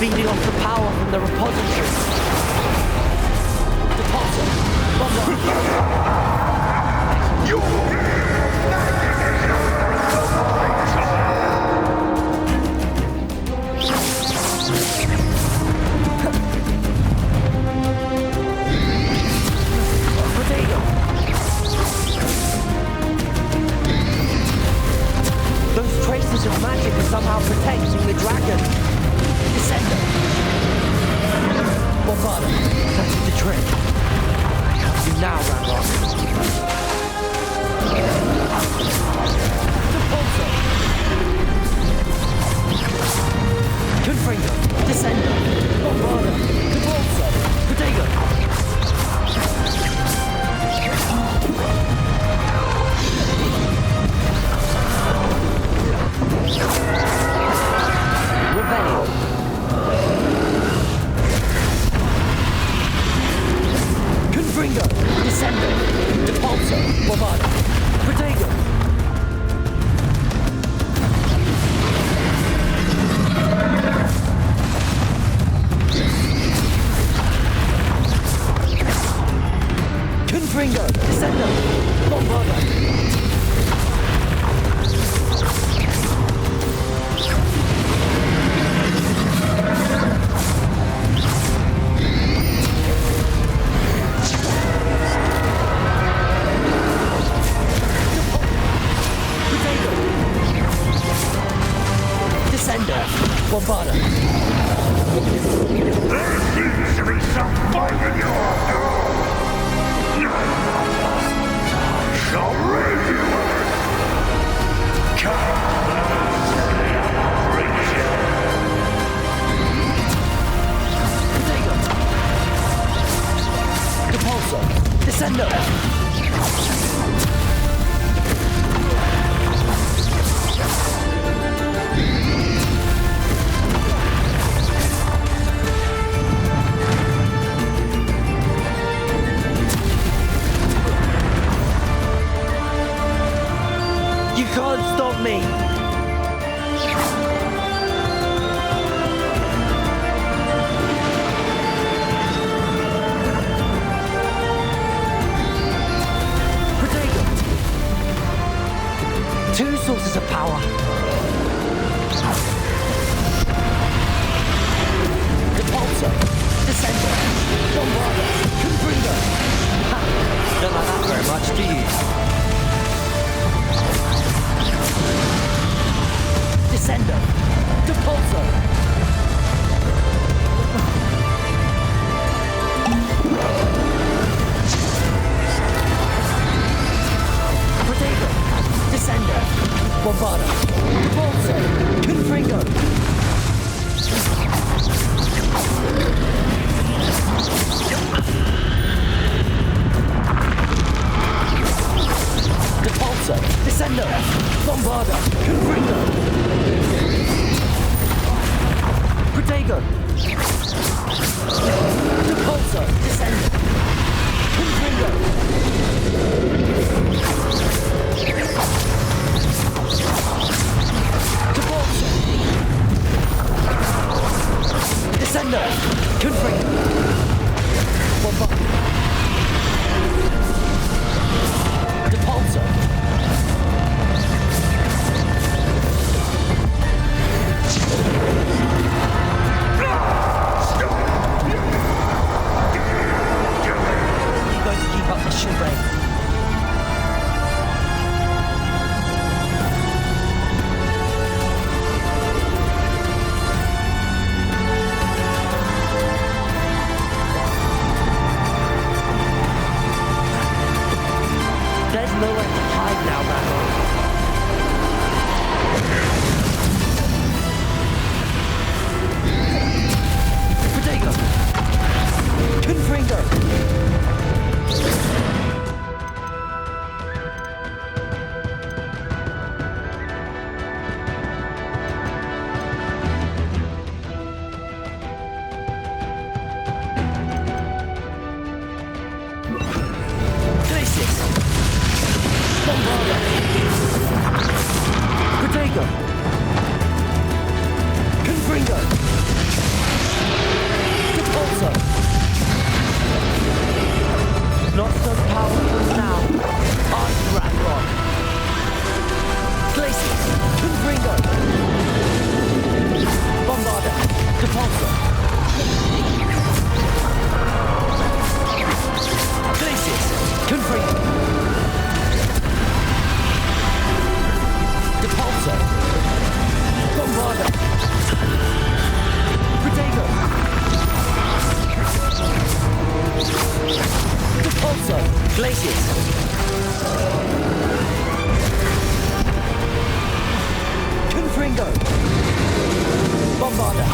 Feeding off the power from the repository. Deposit. Potato. Those traces of magic are somehow protecting the dragon. Descender! Bombada, that is the trick. I have you now, Ranrock. Repulsor! Confringo, Descender, Bombada, Repulsor, Potato! Revelio. Confringo, Descender, Depulso, Bovada, Protego. Confringo, Descender, Bombada. Bombada. There seems to be some fight in your I shall raise you. Come, creature. Depulso, Descender. You can't stop me! Potato! Two sources of power. Depulso, Descender, Bombada, Confringo. Ha! Don't like that very much, do you? Descender, Depulso. Potato, Descender, Bombada, Depulso, Confringo. Depulso, Descender, Bombada, Confringo. Protego! Depulso, Descender! Confringo! Depulso! Descender! Confringo! Bombard! Depulso! There's nowhere to hide now, Randall. Protego! Confringo! Depulso! Not so powerful now. Ice Ranrock! Glacius! Confringo! Bombarda! Depulso! Glacius! Confringo! Depulso! Bombarda! Protego! Depulso! Glacius! Confringo! Bombarda!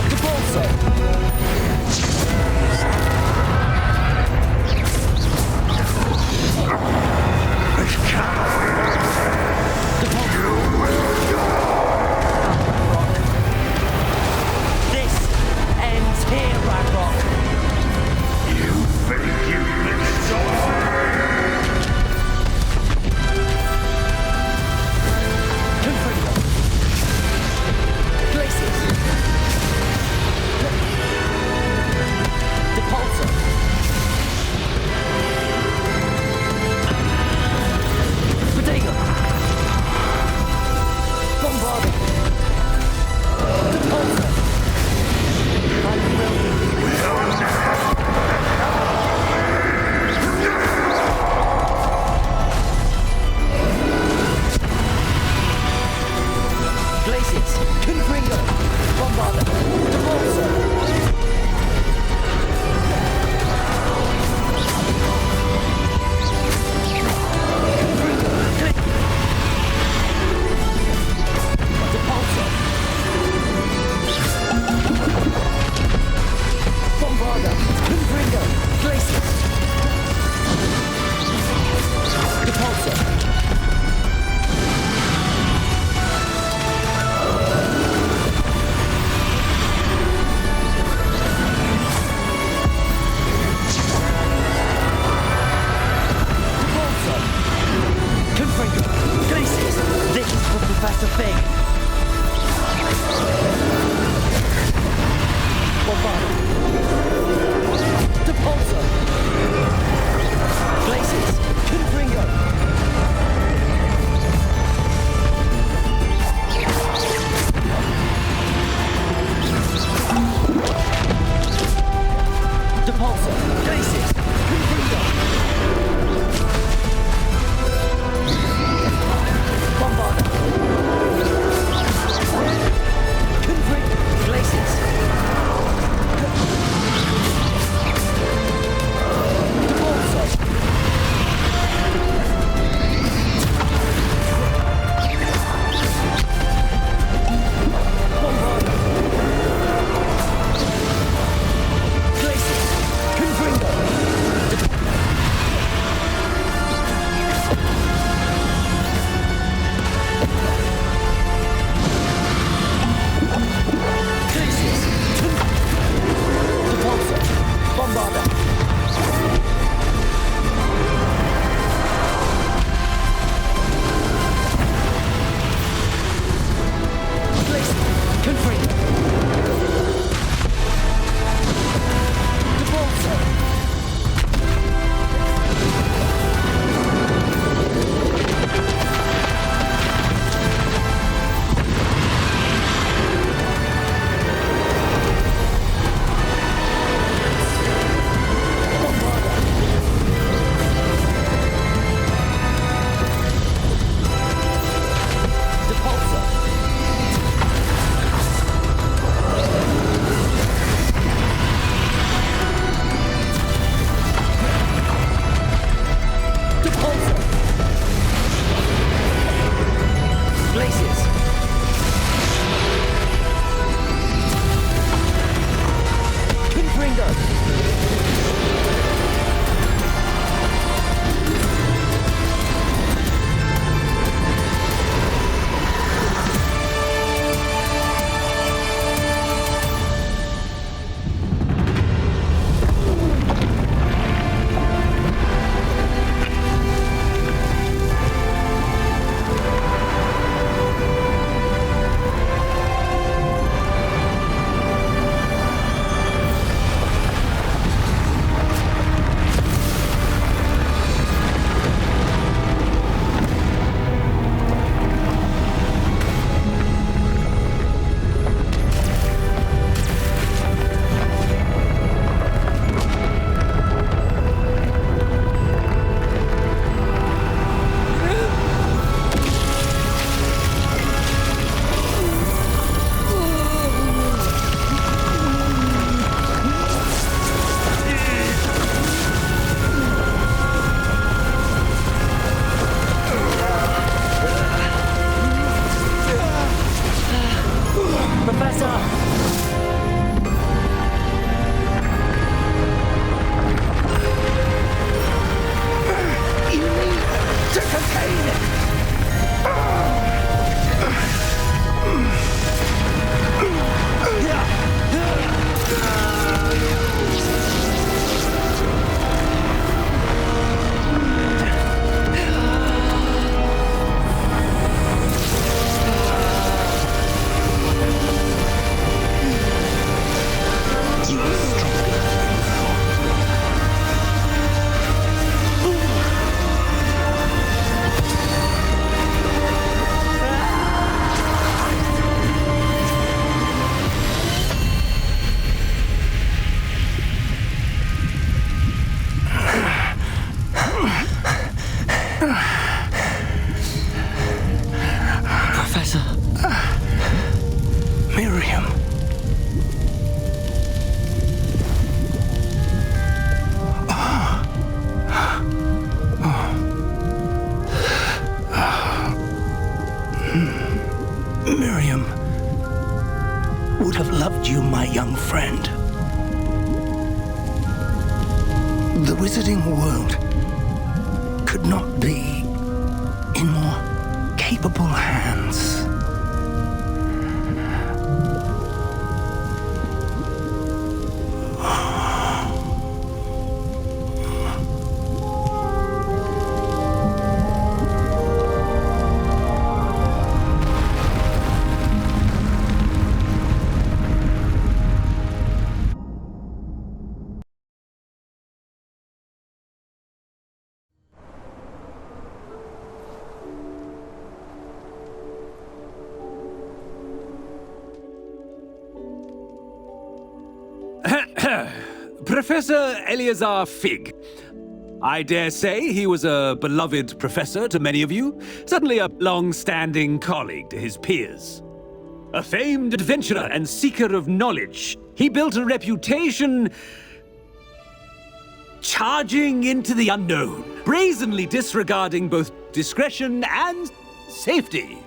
Depulso! This ends here, Ranrock! You think you can stop me? loved you, my young friend. The wizarding world could not be in more capable hands. Professor Eleazar Fig. I dare say he was a beloved professor to many of you, certainly a long-standing colleague to his peers. A famed adventurer and seeker of knowledge, he built a reputation charging into the unknown, brazenly disregarding both discretion and safety,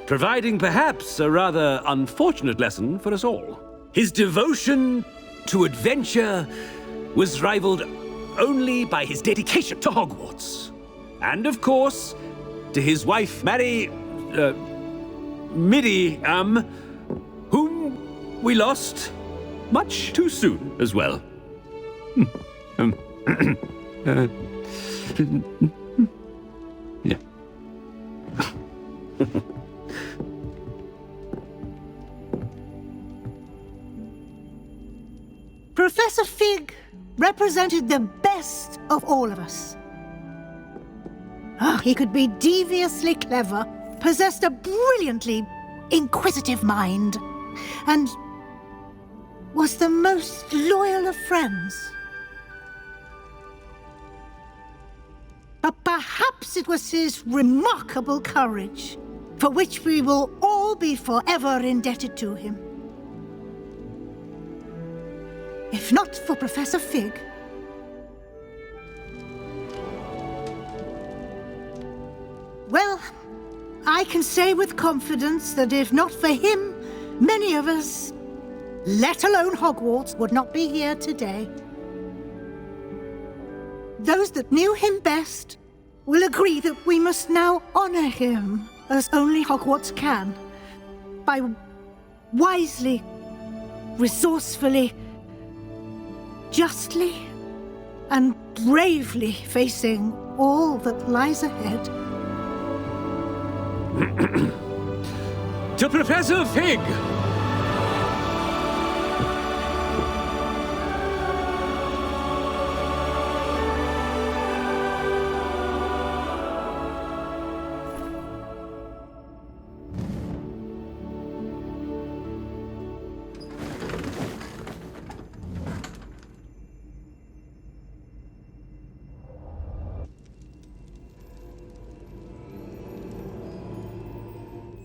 providing perhaps a rather unfortunate lesson for us all. His devotion to adventure was rivaled only by his dedication to Hogwarts. And of course, to his wife, Middy, whom we lost much too soon as well. Yeah. Professor Fig represented the best of all of us. He could be deviously clever, possessed a brilliantly inquisitive mind, and was the most loyal of friends. But perhaps it was his remarkable courage, for which we will all be forever indebted to him. If not for Professor Fig, well, I can say with confidence that if not for him, many of us, let alone Hogwarts, would not be here today. Those that knew him best will agree that we must now honor him as only Hogwarts can, by wisely, resourcefully, justly and bravely facing all that lies ahead. To Professor Fig!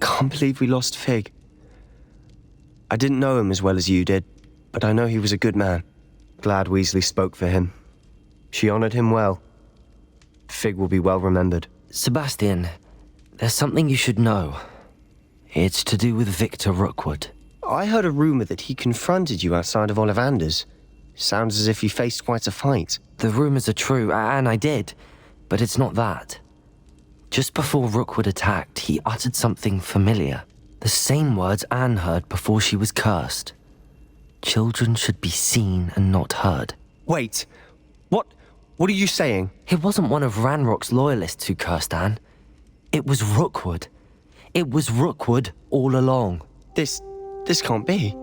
Can't believe we lost Fig. I didn't know him as well as you did, but I know he was a good man. Glad Weasley spoke for him. She honored him well. Fig will be well remembered. Sebastian, there's something you should know. It's to do with Victor Rookwood. I heard a rumor that he confronted you outside of Ollivander's. Sounds as if you faced quite a fight. The rumors are true, and I did, but it's not that. Just before Rookwood attacked, he uttered something familiar. The same words Anne heard before she was cursed. Children should be seen and not heard. Wait, what are you saying? It wasn't one of Ranrock's loyalists who cursed Anne. It was Rookwood. It was Rookwood all along. This can't be.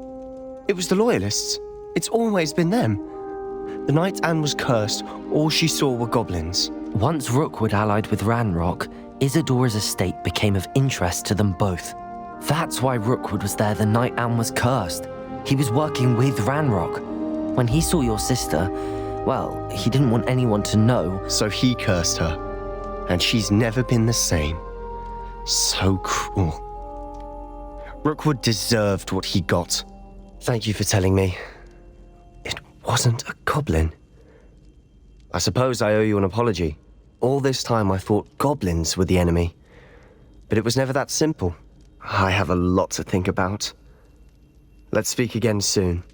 It was the loyalists. It's always been them. The night Anne was cursed, all she saw were goblins. Once Rookwood allied with Ranrock, Isadora's estate became of interest to them both. That's why Rookwood was there the night Anne was cursed. He was working with Ranrock. When he saw your sister, well, he didn't want anyone to know. So he cursed her. And she's never been the same. So cruel. Rookwood deserved what he got. Thank you for telling me. It wasn't a goblin. I suppose I owe you an apology. All this time I thought goblins were the enemy. But it was never that simple. I have a lot to think about. Let's speak again soon.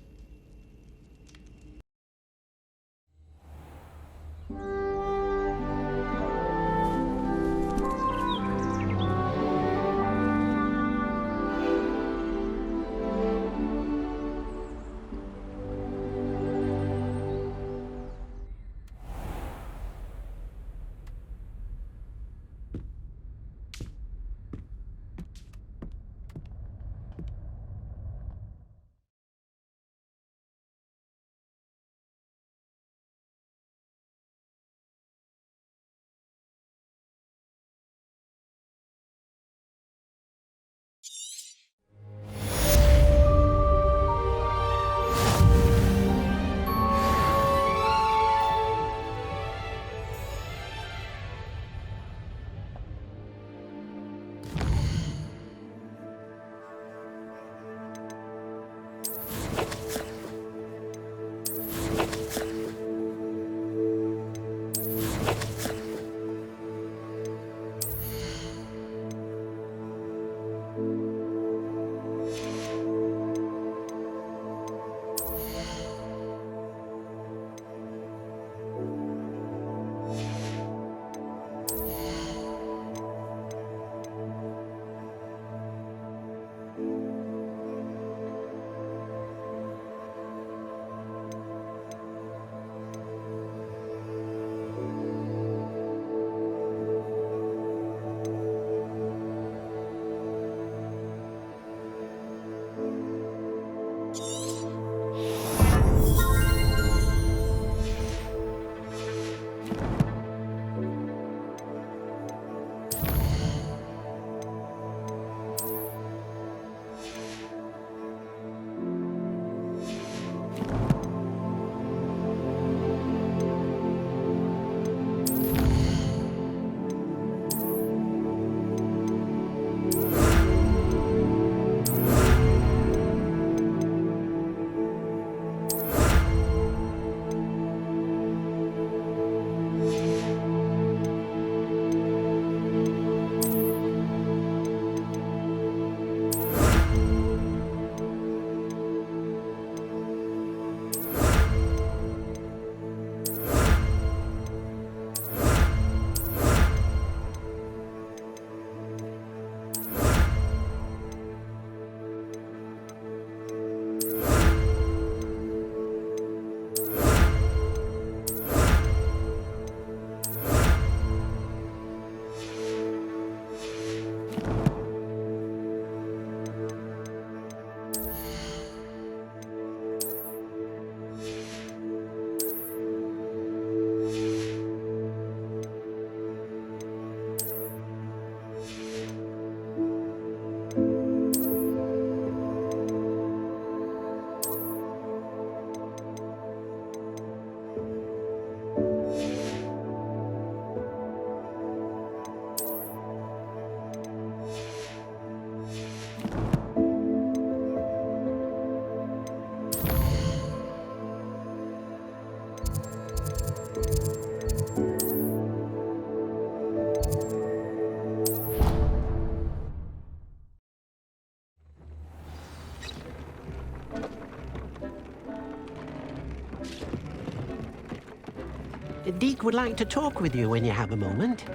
Deek would like to talk with you when you have a moment.